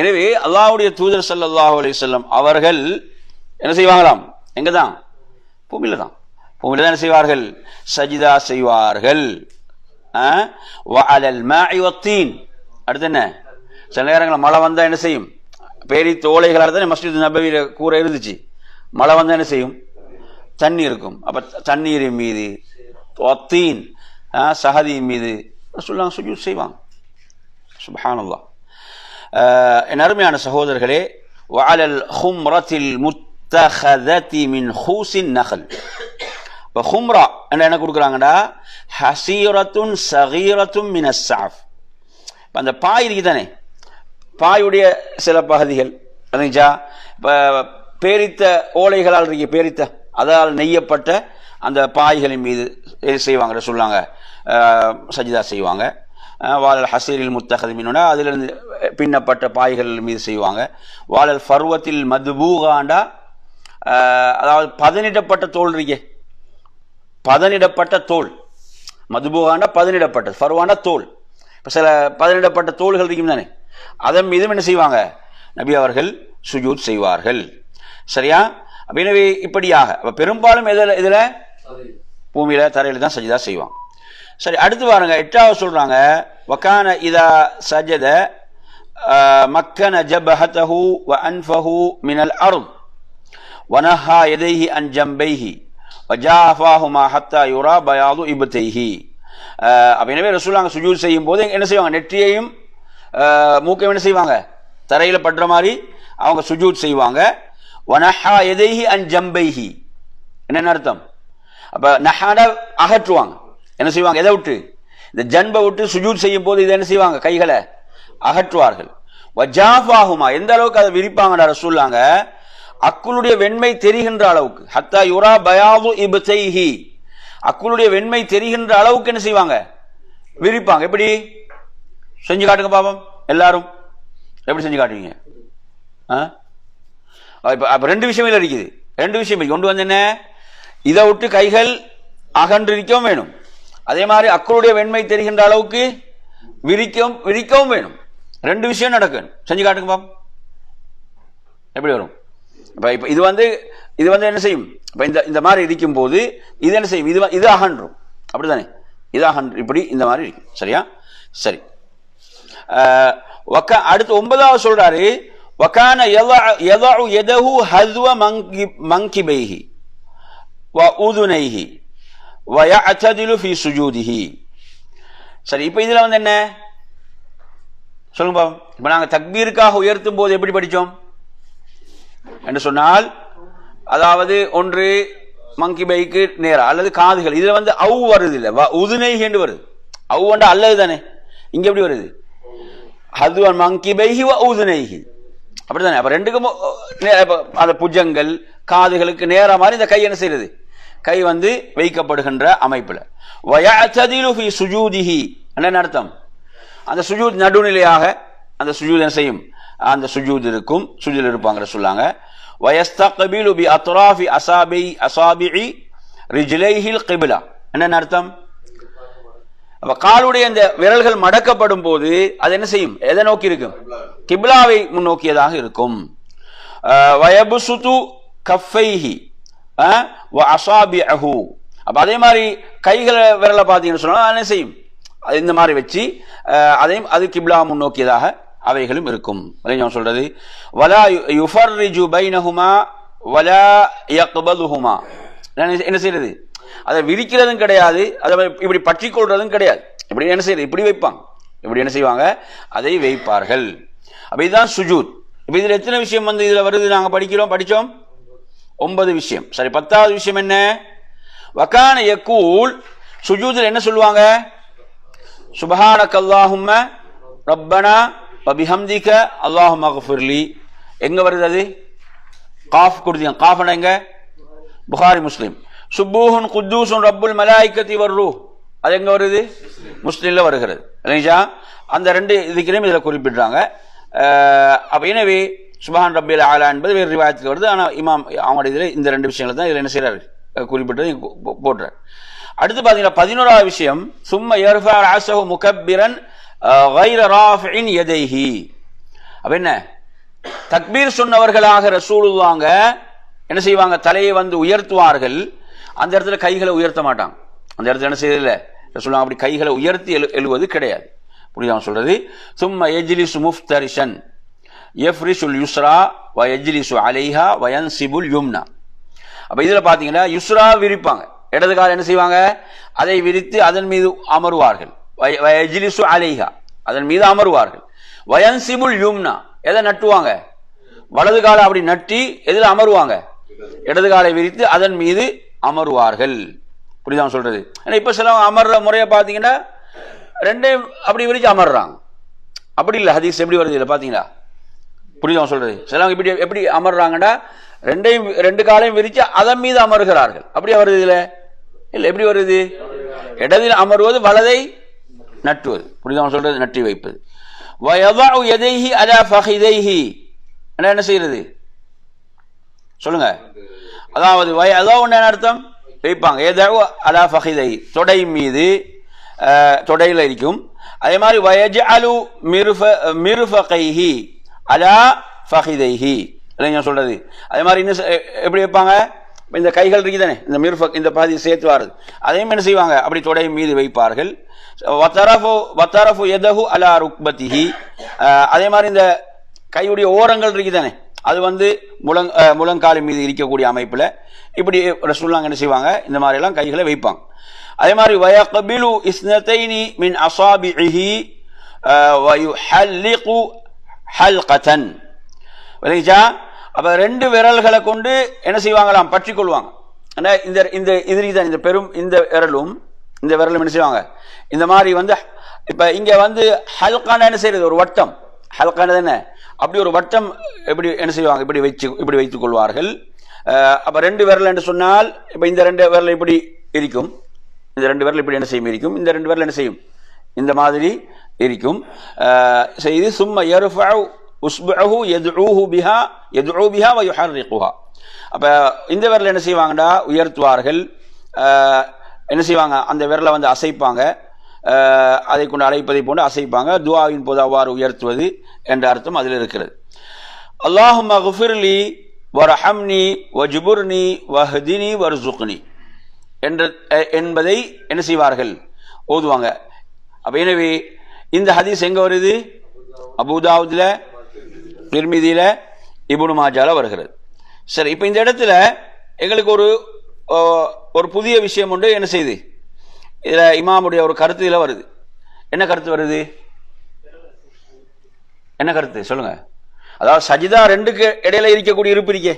எனவே அல்லாஹ்வுடைய தூதர் ஸல்லல்லாஹு அலைஹி வஸல்லம் அவர்கள் என்ன செய்வாங்களாம்? எங்கே தான்? பூமியில் தான். பூமியில் தான் என்ன செய்வார்கள்? சஜிதா செய்வார்கள். வஅலல் மாஇ வத்தீன். அடுத்து என்ன? சில நேரங்களில் மழை வந்தால் என்ன செய்யும்? பேரி தோலைகளாக தானே மஸ்ஜித் நபவியில் கூரை இருந்துச்சு. மழை வந்தால் என்ன செய்யும்? தண்ணி இருக்கும். அப்போ தண்ணீரின் மீது வத்தீன் சஹதியின் மீது ரசூலுல்லாஹ் சுஜூத் செய்வாங்க. சுப்ஹானல்லாஹ். என் அருமையான சகோதரர்களே, வஅலல் ஹும்ரத்தில் முத்தஹததி மின் ஹூசின் நஹல். இப்போ ஹும்ரா என்ன கொடுக்குறாங்கடா? ஹசீரத்துன் சகீரத்தும் மினஸ் ஸஅஃப். இப்போ அந்த பாய் இருக்கு தானே, பாயுடைய சில பகுதிகள் அதுச்சா இப்போ பேரித்த ஓலைகளால் இருக்க பேரித்த அதால் நெய்யப்பட்ட அந்த பாய்களின் மீது செய்வாங்க சொல்லாங்க, சஜிதா செய்வாங்க. வாழல் ஹசீரில் முத்தகது மீனா அதிலிருந்து பின்னப்பட்ட பாய்கள் மீது செய்வாங்க. வாழல் ஃபர்வத்தில் மதுபூகாண்டா, அதாவது பதனிடப்பட்ட தோல் இருக்கே, பதனிடப்பட்ட தோல். மதுபூகாண்டா பதனிடப்பட்ட, ஃபர்வாண்டா தோல். இப்போ சில பதனிடப்பட்ட தோள்கள் இருக்கும் தானே, அதன் மீதும் என்ன செய்வாங்க? நபி அவர்கள் சுஜூத் செய்வார்கள். சரியா? எனவே இப்படியாக பெரும்பாலும் இதில் பூமியில தரையில் தான் சஜிதா செய்வாங்க. சரி, அடுத்து பாருங்க, 8வது சொல்றாங்க, வகான இதா சஜத மக்கன ஜபஹதஹு வ அன்ஃபஹு மினல் அர்த் வனஹா யதைஹி அன் ஜம்பைஹி வஜாஃபாஹுமா ஹத்தா யுரா பயாது இப்தைஹி. எனவே ரசூலுல்லாஹ் சுஜூத் செய்யும் போது என்ன செய்வாங்க? நெற்றியையும் மூக்கையும் என்ன செய்வாங்க? தரையில் படுற மாதிரி அவங்க சுஜூத் செய்வாங்க. வனஹா யதைஹி அன் ஜம்பைஹி என்ன அர்த்தம்? அப்ப நஹாட அகற்றுவாங்க. என்ன செய்வாங்க? எதை விட்டு? இந்த ஜன்பை விட்டு சுஜூத் செய்யும் போது இதை என்ன செய்வாங்க? கைகளை அகற்றுவார்கள். வஜாஃபாஹுமா எந்த அளவுக்கு அதை விரிப்பாங்கடா ரசூலுல்லாஹ்? அக்குளுடைய வெண்மை தெரிகின்ற அளவுக்கு, ஹத்தா யுரா பயாது இப்தைஹி, அக்குளுடைய வெண்மை தெரிகின்ற அளவுக்கு என்ன செய்வாங்க? விரிப்பாங்க. எப்படி செஞ்சு காட்டுங்க பாப்போம் எல்லாரும். எப்படி செஞ்சு காட்டுவீங்க? இப்ப ரெண்டு விஷயம் இருக்குது. ரெண்டு விஷயம் கொண்டு வந்து என்ன, இதை விட்டு கைகள் அகன்றிருக்கவும் வேணும், அதே மாதிரி அக்களுடைய வெண்மை தெரிகின்ற அளவுக்கு விரிக்கவும் வேணும். ரெண்டு விஷயம் நடக்கும். செஞ்சு காட்டுங்க பாப்போம் எப்படி வரும். இப்ப இது வந்து என்ன செய்யும்? இப்ப இந்த மாதிரி இருக்கும் போது இது என்ன செய்யும்? இது அகன்றும். அப்படித்தானே? இது அகன்று இப்படி இந்த மாதிரி இருக்கும். சரியா? சரி. அடுத்து 9வது சொல்றாரு, வகான யதஉ யதஹு ஹذو மன்கிபைஹி வ உதுனைஹி வ யஅததிலு ஃபீ சுஜூதிஹி. சரி, இப்போ இதுல வந்து என்ன சொல்லுங்க பாப்போம். இப்போ நாங்க தக்பீருக்காக உயர்த்தும் போது எப்படி படிச்சோம் என்று சொன்னால், அதாவது ஒன்று மங்கிபைக்கு நேரா அல்லது காதுகள், இதுல வந்து அவு வருது இல்ல, உதுனைஹி என்று வருது. அவு வண்டா அல்லது தானே, இங்க எப்படி வருது? ஹதுவன் மங்கிபைஹி வ உதுனைஹி. அப்படித்தானே? அப்ப ரெண்டுக்கும் அந்த புஜங்கள் காதுகளுக்கு நேரா மாதிரி இந்த கை என்ன செய்யறது? கை வந்து வைக்கப்படுகின்ற அமைப்புல. வயஅததிலு ஃபீ சுஜூதிஹி என்ன அர்த்தம்? அந்த சுஜூத் நடுநிலையாக அந்த சுஜூத் என்ன செய்யும்? அந்த சுஜூத் இருக்கும், சுஜூத் இருப்பாங்க சொல்லாங்க. வயஸ்தக்பிலு பி அத்ராஃபி அஸாபிஇ ரிஜ்லைஹில் கிப்லா என்ன அர்த்தம்? அப்ப காலுடைய இந்த விரல்கள் மடக்கப்படும் போது அது என்ன செய்யும்? எதை நோக்கி இருக்கும்? கிப்லாவை முன்னோக்கியதாக இருக்கும். வயபுசுது கஃபைஹி வ அஸாபிஅஹு. அப்ப அதே மாதிரி கைகளை விரலை பார்த்தீங்கன்னு சொன்னா என்ன செய்யும்? அது இந்த மாதிரி வச்சு அதையும் அது கிப்லா முன்னோக்கியதாக அவைகளும் இருக்கும். சொல்றது வலா யுஃபர்ரிஜு பைனஹுமா வலா யக்பதுஹுமா. என்ன செய்யறது? அதை விரிக்கிறதும் கிடையாது, அதை இப்படி பற்றி கொள்றதும் கிடையாது. இப்படி என்ன செய்யறது? இப்படி வைப்பாங்க. இப்படி என்ன செய்வாங்க? அதை வைப்பார்கள். அப்ப இதுதான் சுஜூத். இப்ப இதுல எத்தனை விஷயம் வந்து இதுல வருது? நாங்க படிச்சோம் 9 விஷயம். சரி, 10வது விஷயம் என்ன? வகான யகூல். சுஜூத்ல என்ன சொல்லுவாங்க? சுப்ஹானக்கல்லாஹும்ம ரப்பனா வ பிஹம்திக அல்லாஹும்ம அக்ஃபிர்லி. எங்க வருது அது? காஃப் கொடுத்தீங்க. காஃப்னா எங்க? புகாரி முஸ்லிம். சுப்பூஹுன் குத்தூசுன் ரப்புல் மலாயிகத்தி வர்ரூஹ் அது எங்க வருது? முஸ்லிம்ல வருகிறது இல்லைங்களா? அந்த ரெண்டு இதுக்கிலையும் இதில் குறிப்பிடுறாங்க. அப்போ எனவே சுப்ஹான் ரப்பியல் ஆலா என்பது வேறு ரிவாயத்தில் வருது. ஆனால் இமாம் அவங்களுடைய இதில் இந்த ரெண்டு விஷயங்கள் தான் இதில் என்ன செய்கிறாரு குறிப்பிட்டது போடுறார். அடுத்து பார்த்தீங்கன்னா 11வது விஷயம், சும்ம யர்ஃபா ரஅஸஹு முகப்பிரன் கைர ராஃபிஇன் யதைஹி. அப்ப என்ன, தக்பீர் சொன்னவர்களாக ரசூலுல்லாஹ் என்ன செய்வாங்க? தலையை வந்து உயர்த்துவார்கள். அந்த இடத்துல கைகளை உயர்த்த மாட்டாங்க. அந்த இடத்துல என்ன செய்யல ரசூலுல்லாஹ் அப்படி கைகளை உயர்த்தி எழுவது கிடையாது. புரியுதா சொல்றது? சும்ம யஜ்லிசு முஃப்தரிஷன் யஃப்ரிஷுல் யுஸ்ரா வ யஜ்லிசு அலைஹா வ யன்சிபுல் யும்னா. அப்ப இதுல பாத்தீங்கன்னா யுஸ்ரா விரிப்பாங்க, இடது கால் என்ன செய்வாங்க? அதை விரித்து அதன் மீது அமருவார்கள். வ யஜ்லிசு அலைஹா, அதன் மீது அமருவார்கள். வ யன்சிபுல் யும்னா, எதை நட்டுவாங்க? வலது காலை அப்படி நட்டி எதில் அமருவாங்க? இடது காலை விரித்து அதன் மீது அமருவார்கள். புரியுதா சொல்றது? ஏன்னா இப்ப சில அமர்ற முறையை பாத்தீங்கன்னா ரெண்டையும் அப்படி விரிச்சு அமர்றாங்க. அப்படி இல்லை, ஹதீஸ் எப்படி வருது இல்லை பாத்தீங்களா? புரியுதா சொல்றது? சிலவங்க இப்படி எப்படி அமர்றாங்கன்னா ரெண்டு காலையும் விரிச்சு அதன் மீது அமர்கிறார்கள். அப்படியே வருது இதுல இல்ல. எப்படி வருது? இடதில் அமர்வது, வலதை நட்டுவது. புரியுதா சொல்றது? நட்டி வைப்பது. வயதஉ யதைஹி அலா ஃபஹிதைஹி, என்ன செய்யறது சொல்லுங்க? அதாவது வயதஉ என்ன அர்த்தம்? வைப்பாங்க. யதஉ அலா ஃபஹிதைஹி, தொடை மீது, தொடையில இருக்கும். அதே மாதிரி வயஜஅலு மிர்ஃபகைஹி அலா ஃபஹிதைஹி, இல்லைங்க சொல்றது? அதே மாதிரி இன்னும் எப்படி வைப்பாங்க? இந்த கைகள் இருக்குதானே, இந்த மிர்ஃபக், இந்த பாதி சேர்த்து வாருது, அதையும் என்ன செய்வாங்க? அப்படி தொடை மீது வைப்பார்கள். வத்தரஃபு யதஹு அலா ருக்பதிஹி, அதே மாதிரி இந்த கையுடைய ஓரங்கள் இருக்குதானே, அது வந்து முழங்கால் மீது இருக்கக்கூடிய அமைப்புல இப்படி ரசூலுல்லாஹ் என்ன செய்வாங்க? இந்த மாதிரி எல்லாம் கைகளை வைப்பாங்க. அதே மாதிரி வயக்பிலு இஸ்னதைனி மின் அஸாபிஹி வயுஹல்லிகு ஹல்கதன். விளங்கிச்சா? அப்ப ரெண்டு விரல்களை கொண்டு என்ன செய்வாங்களாம்? பற்றி கொள்வாங்க. இந்த இந்த இதுதான் இந்த பெரும் இந்த விரலும் இந்த விரலும் என்ன செய்வாங்க? இந்த மாதிரி வந்து இப்ப இங்க வந்து ஹல்கான என்ன செய்யறது? ஒரு வட்டம். ஹல்கானது என்ன? அப்படி ஒரு வட்டம் எப்படி என்ன செய்வாங்க? இப்படி வைத்துக் கொள்வார்கள். அப்ப ரெண்டு விரல் என்று சொன்னால் இப்ப இந்த ரெண்டு விரல் இப்படி இருக்கும், இந்த ரெண்டு விரல் இப்படி என்ன செய்யும் இருக்கும், இந்த ரெண்டு விரல் என்ன செய்யும்? இந்த மாதிரி இருக்கும். இது சும்ம யர்ஃபஉ உஸ்புஹு யதுஊஹு பிஹா வ யுஹர்ரிகுஹா. அப்ப இந்த விரல் என்ன செய்வாங்கடா? உயர்த்துவார்கள். என்ன செய்வாங்க? அந்த விரலை வந்து அசைப்பாங்க. அதை கொண்டு அழைப்பதை போன்று அசைப்பாங்க. துஆவின் போது அவ்வாறு உயர்த்துவது என்ற அர்த்தம் அதில் இருக்கிறது. அல்லாஹும்ம குஃபிர்லி வர்ஹம்னி வஜ்புர்னி வஹ்தினி வர்சுக்னி என்பதை என்ன செய்வார்கள்? ஓதுவாங்க. அப்ப எனவே இந்த ஹதீஸ் எங்க வருது? அபூதாவுதுல, திர்மிதியில, இப்னு மாஜால வருகிறது. சரி, இப்ப இந்த இடத்துல எங்களுக்கு ஒரு புதிய விஷயம் உண்டு. என்ன செய்து இதுல இமாமுடைய ஒரு கருத்து இதுல வருது. என்ன கருத்து வருது? என்ன கருத்து சொல்லுங்க? அதாவது சஜிதா ரெண்டுக்கு இடையில இருக்கக்கூடிய இருப்பு இருக்கே,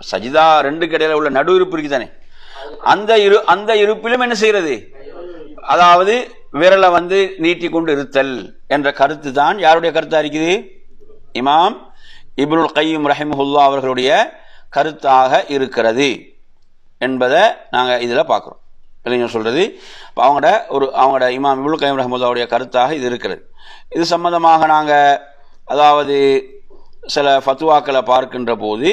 சஜிதா ரெண்டுக்கு இடையில உள்ள நடு இருப்பு இருக்கு தானே, அந்த இருப்பிலும் என்ன செய்யறது? அதாவது விரலை வந்து நீட்டி கொண்டு இருத்தல் என்ற கருத்து தான் யாருடைய கருத்தா இருக்குது? இமாம் இப்னுல் கையிம் ரஹிமஹுல்லாஹ் அவர்களுடைய கருத்தாக இருக்கிறது என்பதை நாங்க இதுல பார்க்கிறோம். இல்லைங்க சொல்றது? அவங்களோட இமாம் இப்னுல் கையிம் ரஹிமஹுல்லாஹ்வுடைய கருத்தாக இது இருக்கிறது. இது சம்பந்தமாக நாங்க அதாவது சில ஃபத்வாக்களை பார்க்கின்ற போது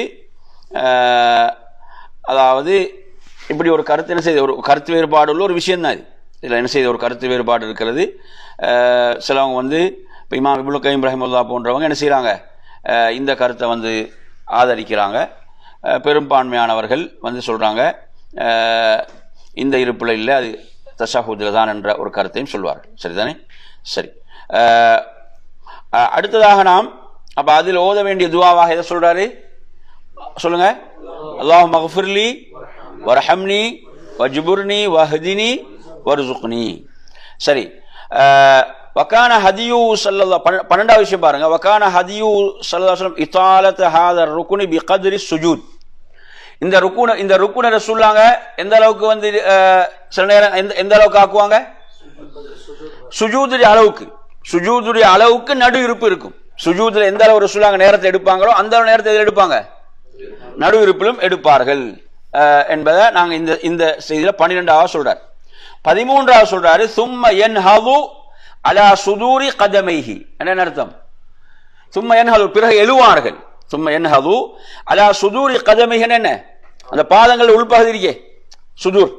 அதாவது இப்படி ஒரு கருத்து என்ன செய்யுது? ஒரு கருத்து வேறுபாடு உள்ள ஒரு விஷயம் தான் இது. இதில் என்ன செய்யுது? ஒரு கருத்து வேறுபாடு இருக்கிறது. சிலவங்க வந்து இப்போ இமாம் இப்னுல் கையிம் ரஹிமஹுல்லாஹ் போன்றவங்க என்ன செய்கிறாங்க? இந்த கருத்தை வந்து ஆதரிக்கிறாங்க. பெரும்பான்மையானவர்கள் வந்து சொல்கிறாங்க இந்த இருப்பில் இல்லை, அது தஷஹுதில் தான் என்ற ஒரு கருத்தையும் சொல்வார்கள். சரிதானே? சரி, அடுத்ததாக நாம் அப்போ அதில் ஓத வேண்டிய துவாவாக எதை சொல்கிறாரு சொல்லுங்க? அல்லாஹும்ம குஃபிர்லி வர்ஹம்னி வஜ்புர்னி வஹ்தினி வர்சுக்னி. சரி, வகான ஹதியு ஸல்லல்லாஹு 12வது விஷயம் பாருங்க. வகான ஹதியு ஸல்லல்லாஹு அலைஹி வஸல்லம் இதாலத் ஹாதர் ருக்னி பிகத்ரி சுஜூத். இந்த ருக்குன ரசூலுல்லாஹ் எந்த அளவுக்கு வந்து சில நேரம் எந்த அளவுக்கு ஆக்குவாங்க? சுஜூதுடைய அளவுக்கு நடு இருப்பு இருக்கும். சுஜூதுல எந்த அளவு ரசூலுல்லாஹ் நேரத்தை எடுப்பாங்களோ அந்த நேரத்தை எடுப்பாங்க, நடு இருப்பிலும் எடுப்பார்கள் என்பதை நாங்க இந்த செய்தியில 12வது சொல்றார். 13வது சொல்றாரு சும்ம யன்ஹது அலா சுதூரி கதமைஹி. என்ன அர்த்தம்? சும்ம யன்ஹது பிறகு எழுவார்கள். சும்ம யன்ஹது அலா சுதூரி கதமைஹி என்ன? அந்த பாதங்கள் உள்பகுதி இருக்கே சுதூர்,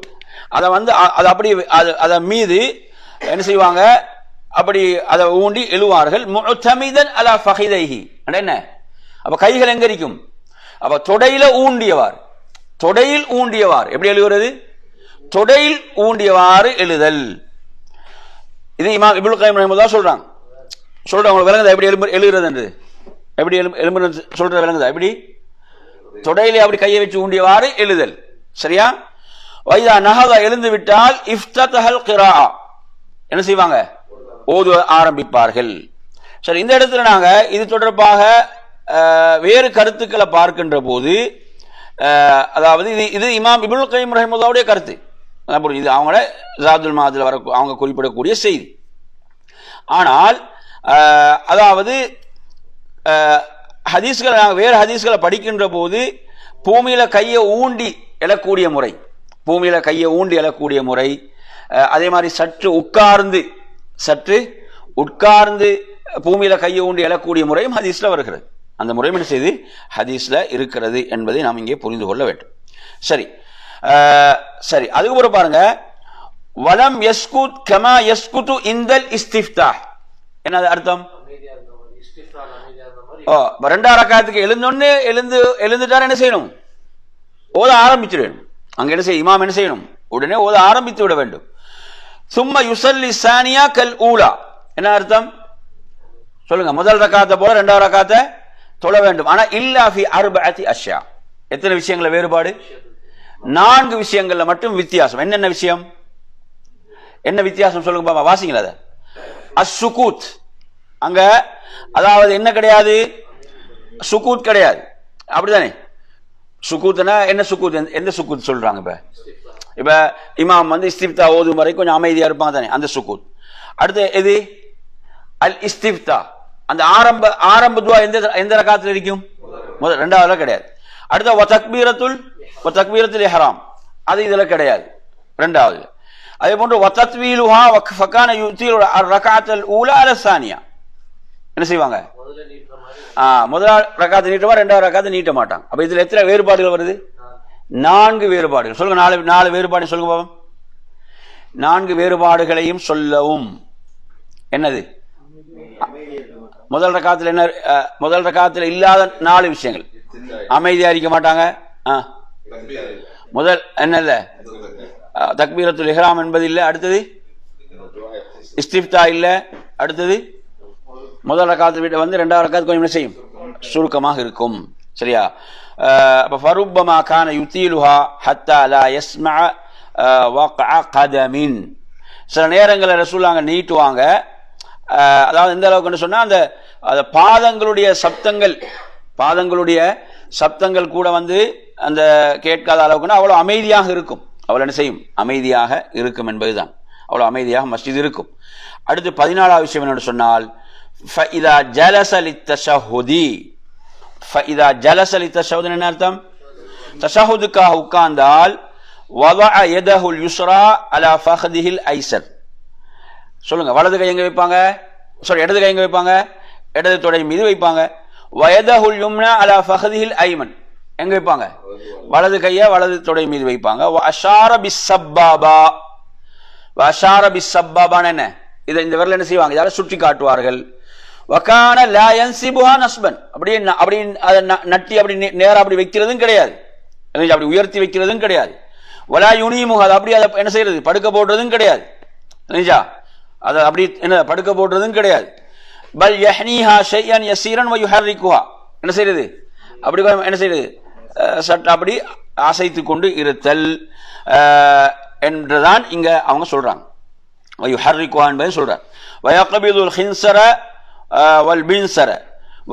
அதை வந்து அது அப்படி அதை மீது என்ன செய்வாங்க, அப்படி அதை ஊண்டி எழுவார்கள். முஅ்தமிதன் அலா ஃபஹிதைஹி என்ன? அப்ப கைகள் எங்க இருக்கும்? அப்ப தொடையில ஊண்டியவார், தொடையில் ஊண்டியவார். எப்படி எழுதுறது? தொடையில் ஊண்டியவாறு எழுதல். இது இமாம் இப்னுல் கய்யிம் ரஹிமஹுல்லாஹ் சொல்றாங்க. உங்களுக்கு விளங்குதா எப்படி எழுதுறது என்று? எப்படி எழும்புறது சொல்ற விளங்குதா? எப்படி தொடையிலே அப்படி கையை வச்சு ஊண்டியவாறு எழுதல். சரியா? வைதா நஹதா எழுந்து விட்டால் இஃப்ததஹல் கிராஅ என்ன செய்வாங்க? ஓத ஆரம்பிப்பார்கள். சரி, இந்த இடத்துல நாங்க இது தொடர்பாக வேறு கருத்துக்களை பார்க்கின்ற போது, அதாவது இது இமாம் இப்னுல் கய்யிம் ரஹிமஹுல்லாஹ்வுடைய கருத்து. இது அவங்கள ஜாதுல் மஆத்ல வர அவங்க குறிப்பிடக்கூடிய செய்தி. ஆனால் அதாவது ஹதீஸ்களை நாங்கள் வேறு ஹதீஸ்களை படிக்கின்ற போது பூமியில கையை ஊண்டி எழக்கூடிய முறை, பூமியில கையை ஊண்டி எழக்கூடிய முறை, அதே மாதிரி சற்று உட்கார்ந்து பூமியில கையை ஊண்டி எழக்கூடிய முறையும் ஹதீஸ்ல வருகிறது. அந்த முறையும் என்ன செய்து ஹதீஸ்ல இருக்கிறது என்பதை நாம் இங்கே புரிந்து கொள்ள வேண்டும். சரி, அதுக்கப்புறம் பாருங்க, வலம் யஸ்குத் கமா யஸ்குது இந்தல் இஸ்திஃப்தாஹ். என்னது அர்த்தம்? ரெண்டாவது ரக்காத்துக்கு எழுந்துட்டார் என்ன செய்யணும்? ஓத ஆரம்பிச்சிடணும். அங்க என்ன செய்ய இமாம் என்ன செய்யணும்? உடனே ஓத ஆரம்பித்து விட வேண்டும். சும்ம யுஸல்லி சானியா கல் ஊலா. என்ன அர்த்தம் சொல்லுங்க? முதல் ரக்காத்தை போல ரெண்டாவது ரக்காத்தை தொழ வேண்டும். ஆனா இல்லா ஃபி அர்பஅத்தி அஷ்யா. எத்தனை விஷயங்கள வேறுபாடு? 4 விஷயங்கள்ல மட்டும் வித்தியாசம். என்னென்ன விஷயம்? என்ன வித்தியாசம் சொல்லுங்க பாப்பா, வாசிங்களா? அத அஸ்ஸுகூத். அங்க அதாவது என்ன கிடையாது? சுகூத் கிடையாது. அப்படிதானே? சுகூத்னா என்ன? சுகூத் எந்த சுகூத் சொல்றாங்க? இப்ப இமாம் வந்து இஸ்திஃப்தா ஓதும் வரை கொஞ்சம் அமைதியா இருப்பாங்க தானே, அந்த சுகூத். அடுத்து எது? அல் இஸ்திஃப்தா. அந்த ஆரம்ப துவா எந்த ரக்காத்துல இருக்கும்? முதல் ரெண்டாவதுல கிடையாது. அடுத்த வதக்பீரத்துல் இஹ்ராம், அது இதுல கிடையாது ரெண்டாவது. அதே போன்று வதத்வீலுஹா ஃபகான யுதீல் ரக்அத்தல் ஊலா அல சானியா. என்ன செய்வாங்க? முதல் ரக்காத்தை நீட்டுவா, ரெண்டாவது ரக்காத்தை நீட்ட மாட்டாங்க. அப்ப இதுல எத்தனை வேறுபாடுகள் வருது? 4 வேறுபாடுகள். சொல்லுங்க, 4 வேறுபாடு சொல்லுங்க பாவம். 4 வேறுபாடுகளையும் சொல்லவும். என்னது? முதல் ரக்காத்துல என்ன? முதல் ரக்காத்துல இல்லாத 4 விஷயங்கள். அமைதியா இருக்க மாட்டாங்க. முதல் என்னல்ல? தக்பீரத்துல் இஹ்ராம் என்பது இல்லை. அடுத்தது இஸ்திஃப்தா இல்ல. அடுத்தது முதல் ரக்காத்து வந்து ரெண்டாவது ரக்காத்து கொஞ்சம் என்ன செய்யும்? சுருக்கமாக இருக்கும். சரியா? அப்ப ஃபருப்பமா கான யுதீலுஹா ஹத்தா லா யஸ்மஅ வக்அ கதமின். சில நேரங்களில் ரசூலுல்லாஹ் நீட்டுவாங்க. அதாவது எந்த அளவுக்கு சொன்னா, அந்த பாதங்களுடைய சப்தங்கள் கூட வந்து அந்த கேட்காத அளவுக்குன்னா அவ்வளவு அமைதியாக இருக்கும். அவ்வளவு என்ன செய்யும்? அமைதியாக இருக்கும் என்பதுதான். அவ்வளவு அமைதியாக மஸ்ஜித் இருக்கும். அடுத்து 14வது விஷயம் என்னன்னு சொன்னால், فإذا جلس للتشهد. فإذا جلس للتشهد என்ன அர்த்தம்? தஷஹுதுக்காக உட்கார்ந்தால் وضع يده اليسرى على فخذه الايسر. சொல்லுங்க, வலது கை எங்க வைப்பாங்க? இடது கை எங்க வைப்பாங்க? இடது தொடை மீது வைப்பாங்க. ويده اليمنى على فخذه الايمن. எங்க வைப்பாங்க? வலது கையை வலது தொடை மீது வைப்பாங்க. واشار بالسبابه. واشار بالسبابه என்ன? இந்த விரல் என்ன செய்வாங்க? இதால சுற்றி காட்டுவார்கள். வகான லா யன்சிபுஹா நஸ்பன். அப்படி அதை நட்டி அப்படி நேரா அப்படி வைக்கிறதும் கிடையாது, அப்படி உயர்த்தி வைக்கிறதும் கிடையாது. வலா யுனீமுஹா, அது அப்படி அதை என்ன செய்யறது? படுக்க போடுறதும் கிடையாது. அதை அப்படி என்ன படுக்க போடுறதும் கிடையாது. பல் யஹ்னீஹா ஷையன் யஸீரன் வ யுஹர்ரிகுஹா. என்ன செய்யறது? அப்படி என்ன செய்யறது? சட்ட அப்படி அசைத்து கொண்டு இருத்தல் என்றுதான் இங்க அவங்க சொல்றாங்க. வயுஹர்ரிகுஹா என்பதை சொல்றார். வயக்பிதுல் ஹின்ஸர வல் பின்ஸர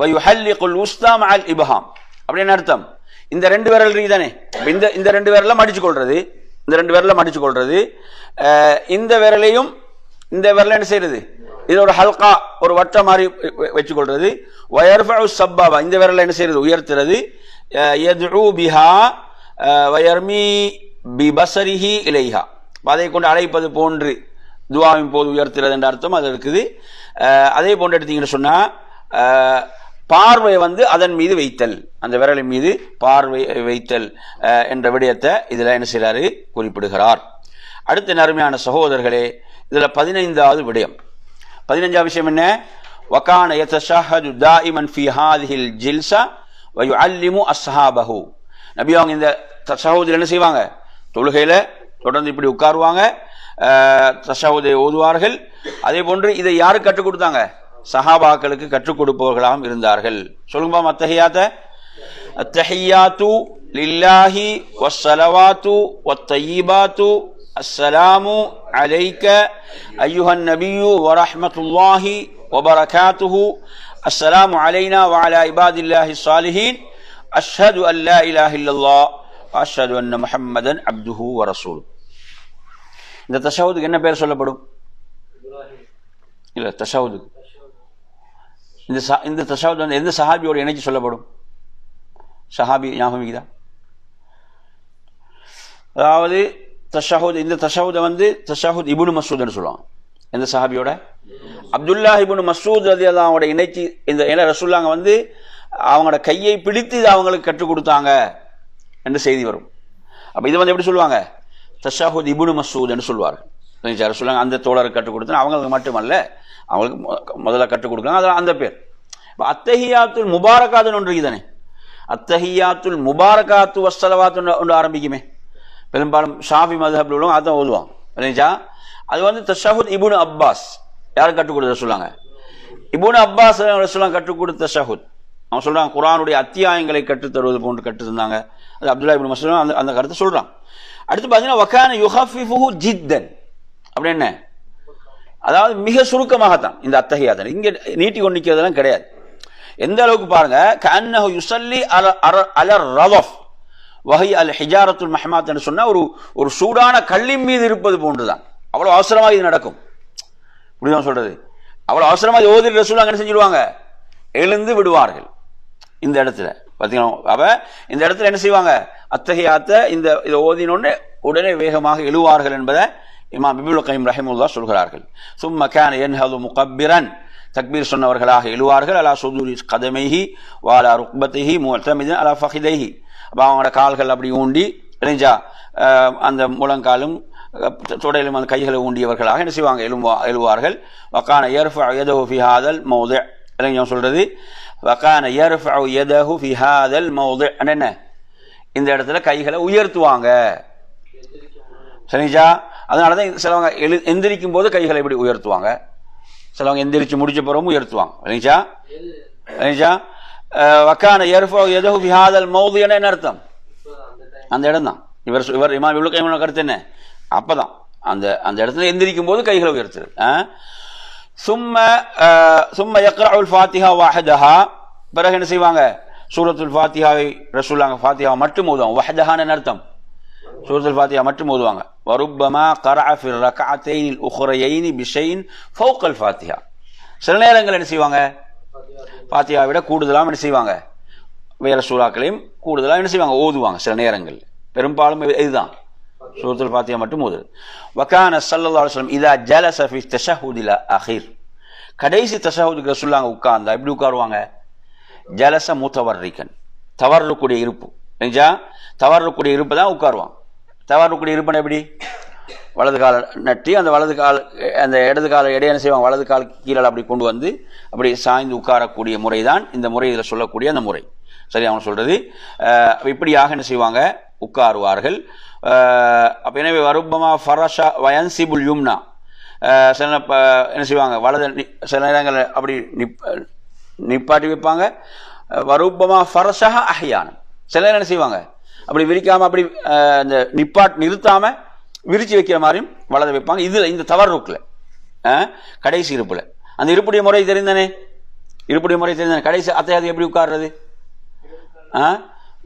வயுஹல்லிகுல் உஸ்தா மஅல் இப்ஹாம். அப்படி என்ன அர்த்தம்? இந்த 2 விரல் இருக்குதானே, இந்த 2 விரல்ல மடிச்சு கொள்றது, இந்த விரலையும் இந்த விரல என்ன செய்யறது? இதோட ஹல்கா ஒரு வட்ட மாதிரி வச்சு கொள்றது. வயர்ஃபஉ ஸப்பாபா, இந்த விரல என்ன செய்யறது? உயர்த்துறது. யதுஉ பிஹா வயர்மி பிபஸரிஹி இலைஹா, அதை கொண்டு அழைப்பது போன்று துவாவின் போது உயர்த்துறது என்ற அர்த்தம் அது இருக்குது. அதே போன்று எடுத்தீங்கன்னு சொன்னா பார்வை அதன் மீது வைத்தல், அந்த விரலின் மீது பார்வை வைத்தல் என்ற விடயத்தை இதுல என்ன செய்யறாரு குறிப்பிடுகிறார். அடுத்த நறுமையான சகோதரர்களே, இதுல 15வது விடயம். 15வது விஷயம் என்ன? வகான யதஷஹது தாயிமன் ஃபீ ஹாதிஹில் ஜில்ஸா வ யுஅல்லிமு அஸ்ஹாபஹு. நபி அவங்க இந்த தஷஹுதில் என்ன செய்வாங்க? தொழுகையில தொடர்ந்து இப்படி உட்காருவாங்க, தஷஹுதை ஓதுவார்கள். அதே போன்று இதை யாருக்கு கற்றுக் கொடுத்தாங்க? சஹாபாக்களுக்கு கற்றுக் கொடுப்பவர்களாம் இருந்தார்கள். சொல்லுங்க அத்தஹியாத்த. அத்தஹியாத்து லில்லாஹி வஸ்ஸலவாத்து வத்தய்யிபாத்து அஸ்ஸலாமு அலைக்க அய்யுஹன் நபியு வரஹ்மத்துல்லாஹி வபரகாத்துஹு அஸ்ஸலாமு அலைனா வஅலா இபாதில்லாஹி ஸாலிஹீன் அஷ்ஹது அன் லா இலாஹ இல்லல்லாஹ் வஅஷ்ஹது அன்ன முஹம்மதன் அப்துஹு வ ரசூலுஹு. இந்த தஷஹுதுக்கு என்ன பேர் சொல்லப்படும்? இல்ல, தஷஹுதுக்கு இந்த தஷஹுத் எந்த சஹாபியோட இணைச்சு சொல்லப்படும்? சஹாபி ஞாபகம் இருக்குதா? அதாவது தஷஹுத், இந்த தஷஹுத் தஷஹுத் இப்னு மஸ்ஊத்னு சொல்லுவாங்க. எந்த சஹாபியோட? அப்துல்லாஹ் இப்னு மஸ்ஊத் ரலியல்லாஹு அன்ஹு இணைச்சி இந்த ஏன்னா ரசூலுல்லாஹ் அவங்களோட கையை பிடித்து இது அவங்களுக்கு கற்றுக் கொடுத்தாங்க என்று செய்தி வரும். அப்ப இது எப்படி சொல்லுவாங்க? தஷஹுத் இப்னு மஸ்ஊத் என்று சொல்வார்கள். ரசூலுல்லாஹ் அந்த தோழருக்கு கற்றுக் கொடுத்தா அவங்களுக்கு மட்டுமல்ல, அவங்களுக்கு முதல்ல கற்றுக் கொடுக்கலாம், அதெல்லாம் அந்த பேர். அத்தஹியாத்துல் முபாரகாத்துன்னு ஒன்று இருக்குதானே, அத்தஹியாத்துல் முபாரகாத்து வஸ்ஸலவாத்து ஒன்று ஆரம்பிக்குமே. பெரும்பாலும் ஷாஃபி மதுஹப்ல உள்ளவங்க அதான் ஓதுவாங்க. அது தஷஹுத் இப்னு அப்பாஸ் யாருக்கு கற்றுக் கொடுத்த சொல்லுவாங்க? இப்னு அப்பாஸ் ரசூலுல்லாஹ் கற்றுக் கொடுத்த தஷஹுத். அவங்க சொல்றாங்க குர்ஆனுடைய அத்தியாயங்களை கற்றுத் தருவது போன்று கற்று தந்தாங்க. அது அப்துல்லாஹ் இப்னு மஸ்ஊத் அந்த கருத்தை சொல்றாங்க. அடுத்து பார்த்தீங்கன்னா வகான யுஹஃபிஃபுஹு ஜித்தன் அப்படி என்ன? அதாவது மிக சுருக்கமாகத்தான் இந்த அத்தஹியாத். இங்க நீட்டி கொண்டு நிற்கிறதெல்லாம் கிடையாது. எந்த அளவுக்கு பாருங்க, கஅன்னஹு யுஸல்லி அல ரதஃப் வஹிய அல் ஹிஜாரத்துல் மஹ்மாத் என்று சொன்னா ஒரு சூடான கல்லின் மீது இருப்பது போன்றுதான். அவ்வளவு அவசரமாக இது நடக்கும். இப்படிதான் சொல்றது. அவ்வளவு அவசரமாக ஓதி ரசூலுல்லாஹ் என்ன செஞ்சிடுவாங்க? எழுந்து விடுவார்கள். இந்த இடத்துல பாத்தீங்கன்னா, அப்ப இந்த இடத்துல என்ன செய்வாங்க? அத்தஹியாத்த இதை ஓதினோடனே உடனே வேகமாக எழுவார்கள் என்பதை இமாம் இப்னுல் கைம் ரஹிமஹுல்லாஹ் சொல்கிறார்கள். சும்ம கான யன்ஹது முகப்பிரன், தக்பீர் சொன்னவர்களாக எழுவார்கள். அலா சுதூரி கதமைஹி வாலா ருக்பத்திஹி முஅ்தமிதன் அலா ஃபஹிதைஹி. அப்போ அவங்களோட கால்கள் அப்படி ஊண்டி இணைஞ்சா அந்த முழங்காலும் தொடையிலும் அந்த கைகளை ஊண்டியவர்களாக என்ன செய்வாங்க? எழுவார்கள். வகான யர்ஃபஉ யதஹு ஃபி ஹாதல் மௌதி'. இளைஞன் சொல்றது வகான யர்ஃபஉ யதஹு ஃபி ஹாதல் மௌதி'. என்ன? இந்த இடத்துல கைகளை உயர்த்துவாங்க. சரிஞ்சா? அதனாலதான் சிலவங்க எந்திரிக்கும் போது கைகளை இப்படி உயர்த்துவாங்க, சிலவங்க எந்திரிச்சு முடிச்ச பிறகும் உயர்த்துவாங்க. வக்கான யர்ஃபஉ யதஹு ஃபி ஹாதல் மௌதி'னா என்ன அர்த்தம்? அந்த இடம் தான். இவர் இமாம் இப்னுல் கைம் கருத்து என்ன? அப்பதான் அந்த இடத்துல எந்திரிக்கும் போது கைகளை உயர்த்துறது. சும்ம யக்ரஉல் ஃபாத்திஹா வஹதஹா. பிறகு என்ன செய்வாங்க? சூரத்துல் ஃபாத்திஹாவை ரசூலுல்லாஹ் ஃபாத்திஹா மட்டும் ஓதுவாங்க. வஹதஹான்னு என்ன அர்த்தம்? சூரத்துல் ஃபாத்திஹா மட்டும் ஓதுவாங்க. வருப்பமா கரஅ ஃபி ரக்அத்தைனில் உக்ரையைனி பிஷைஇன் ஃபௌகல் ஃபாத்திஹா. சில நேரங்கள் என்ன செய்வாங்க? ஃபாத்திஹாவை விட கூடுதலாக என்ன செய்வாங்க? வேற சூறாக்களையும் கூடுதலாக என்ன செய்வாங்க? ஓதுவாங்க. சில நேரங்கள், பெரும்பாலும் இதுதான் சூரத்துல் ஃபாத்திஹா மட்டும் ஓதுது. வகான ஸல்லல்லாஹு அலைஹி வஸல்லம் இதா ஜலஸ ஃபி தஷஹுதில் அഖீர். கடைசி தஷஹுதுக்கு ரசூலுல்லாஹ் உட்கார்ந்தா எப்படி உட்காருவாங்க? ஜலஸ முத்தவர்ரிகன், தவர்ருக்குடைய இருப்பு. தவர்ருக்குடைய இருப்பு தான் உட்காருவாங்க. தவறுக்குடைய இருப்பன எப்படி? வலது காலை நட்டி அந்த வலது கால் அந்த இடது காலை இடையே செய்வாங்க, வலது கால் கீழே அப்படி கொண்டு வந்து அப்படி சாய்ந்து உட்காரக்கூடிய முறை தான் இந்த முறை. இதில் சொல்லக்கூடிய அந்த முறை சரி அவங்க சொல்றது. இப்படியாக என்ன செய்வாங்க? உட்காருவார்கள். அப்ப எனவே வருப்பமா ஃபரஷா வயன்சிபுல் யும்னா. சில என்ன செய்வாங்க? வலது சில நேரங்கள் அப்படி நிப்பாட்டி வைப்பாங்க. வருப்பமா ஃபரஷா அஹ்யானம். சில நேரம் என்ன செய்வாங்க? அப்படி விரிக்காம அப்படி இந்த நிறுத்தாம விரிச்சு வைக்கிற மாதிரியும் வலது வைப்பாங்க. இதுல இந்த தவறுக்குல கடைசி இருப்புல அந்த இருப்புடைய முறை தெரிந்தானே? இருப்புடைய முறை தெரிந்தானே? கடைசி அத்தையாது எப்படி உட்கார்றது?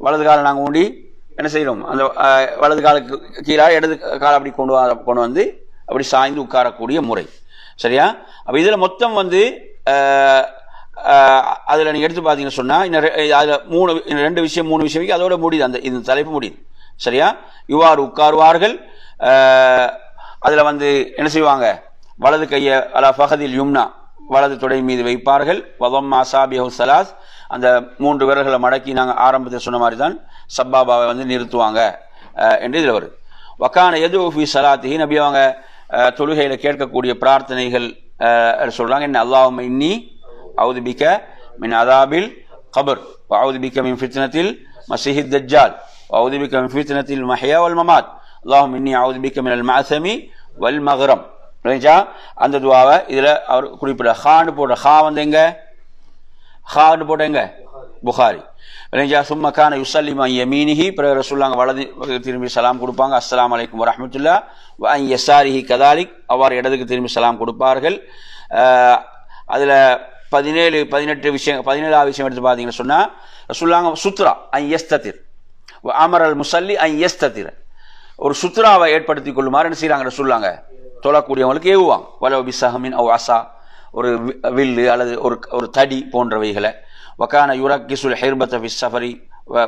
வலது காலை நாங்கள் ஊண்டி என்ன செய்யறோம்? அந்த வலது காலுக்கு கீழே இடது காலை அப்படி கொண்டு வந்து அப்படி சாய்ந்து உட்காரக்கூடிய முறை. சரியா? அப்ப இதுல மொத்தம் அதுல நீங்க எடுத்து பாத்தீங்கன்னு சொன்னா அதுல ரெண்டு விஷயம் மூணு விஷயம் அதோட முடியுது. இந்த தலைப்பு முடியுது. சரியா? இவ்வாறு உட்காருவார்கள். அதில் வந்து என்ன செய்வாங்க, வலது கையை அலா ஃபஹதில் யும்னா வலது தொடை மீது வைப்பார்கள். வதம் அசாபிஹு ஸலாஸ், அந்த 3 விரல்களை மடக்கி நாங்கள் ஆரம்பத்தில் சொன்ன மாதிரி தான் சப்பாபாவை வந்து நிறுத்துவாங்க என்று இதில் வருது. வக்கான எது ஃபி ஸலாத்திஹி, நபி அவங்க தொழுகையில் கேட்கக்கூடிய பிரார்த்தனைகள் சொல்றாங்க. என்ன அல்லாஹும்ம இன்னி அஊது பிக மின் அதாபில் கபர் வ அஊது பிக மின் ஃபித்னத்தில் மஸீஹித் தஜ்ஜால் வ அஊது பிக மின் ஃபித்னத்தில் மஹ்யா வல் மமாத் அல்லாஹும்ம இன்னி அஊது பிக மினல் மஅஸமி வல் மக்ரம். அந்த துவாவை இதுல அவர் குறிப்பிட ஹான்னு போடுற ஹா வந்து எங்க, ஹான்னு போட்ட எங்க புகாரி. சும்மா கான யுஸல்லிமு அன் யமீனிஹி, பிறகு ரசூலுல்லாஹ் வலது திரும்பி சலாம் கொடுப்பாங்க, அஸ்ஸலாமு அலைக்கும் வரஹ்மத்துல்லாஹ். வ அன் யஸாரிஹி கதாலிக், அவ்வாறு இடதுக்கு திரும்பி சலாம் கொடுப்பார்கள். அதுல 17 விஷயம், 17ஆவது விஷயம் எடுத்து பார்த்தீங்கன்னு சொன்னா ரசூலுல்லாஹ் சுத்ரா அன் யஸ்ததிர் வ அமரல் முஸல்லி அன் யஸ்ததிர், ஒரு சுத்ராவை ஏற்படுத்தி கொள்ளுமாறு என்ன செய்யறாங்க ரசூலுல்லாஹ் தொழக்கூடியவங்களுக்கு ஏவுவாங்க. வலோ பிஸஹமின் அவ் அஸா, ஒரு வில்லு அல்லது ஒரு தடி போன்றவைகளை. வகான யுரக்கிசுல் ஹிர்பத ஃபிஸ் ஸஃபரி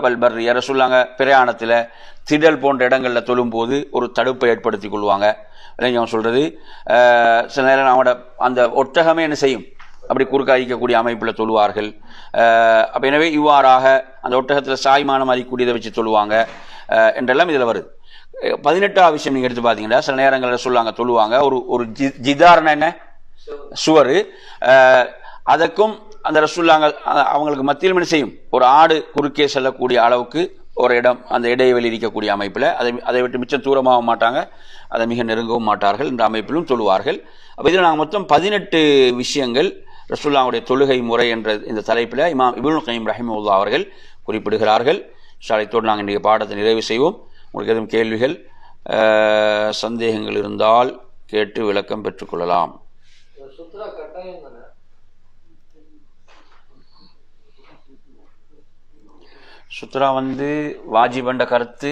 வல் பர்ரி, ரசூலுல்லாஹ் பிரயாணத்தில் திடல் போன்ற இடங்களில் தொழும்போது ஒரு தடுப்பை ஏற்படுத்தி கொள்வாங்க. அவன் சொல்றது சில நேரம் அவனோட அந்த ஒட்டகமே என்ன செய்யும், அப்படி குறுக்காய்க்கக்கூடிய அமைப்பில் தொழுவார்கள். அப்போ எனவே இவ்வாறாக அந்த ஒட்டகத்தில் சாய்மானம் அறிக்கூடியதை வச்சு தொழுவாங்க என்றெல்லாம் இதில் வருது. 18ஆவது விஷயம் நீங்க எடுத்து பார்த்தீங்கன்னா சில நேரங்களில் சொல்லுவாங்க தொழுவாங்க, ஒரு ஜிதார்னா என்ன, சுவர், அதற்கும் அந்த ரசூலுல்லாஹ் அவங்களுக்கு மத்தியில் என்ன செய்யும், ஒரு ஆடு குறுக்கே செல்லக்கூடிய அளவுக்கு ஒரு இடம், அந்த இடைவெளி இருக்கக்கூடிய அமைப்பில் அதை விட்டு மிச்சம் தூரமாக மாட்டாங்க, அதை மிக நெருங்கவும் மாட்டார்கள் என்ற அமைப்பிலும் தொழுவார்கள். அப்போ இதில் நாங்கள் மொத்தம் 18 விஷயங்கள் ரசூலுல்லாஹ்வுடைய தொழுகை முறை என்ற இந்த தலைப்பில் இமாம் இப்னுல் கய்யிம் ரஹிமஹுல்லாஹ் அவர்கள் குறிப்பிடுகிறார்கள். இன்ஷாஅல்லாஹ் நாங்கள் இன்றைய பாடத்தை நிறைவு செய்வோம். உங்களுக்கு எதுவும் கேள்விகள் சந்தேகங்கள் இருந்தால் கேட்டு விளக்கம் பெற்றுக்கொள்ளலாம். சுத்ரா வந்து வாஜிபண்ட கருத்து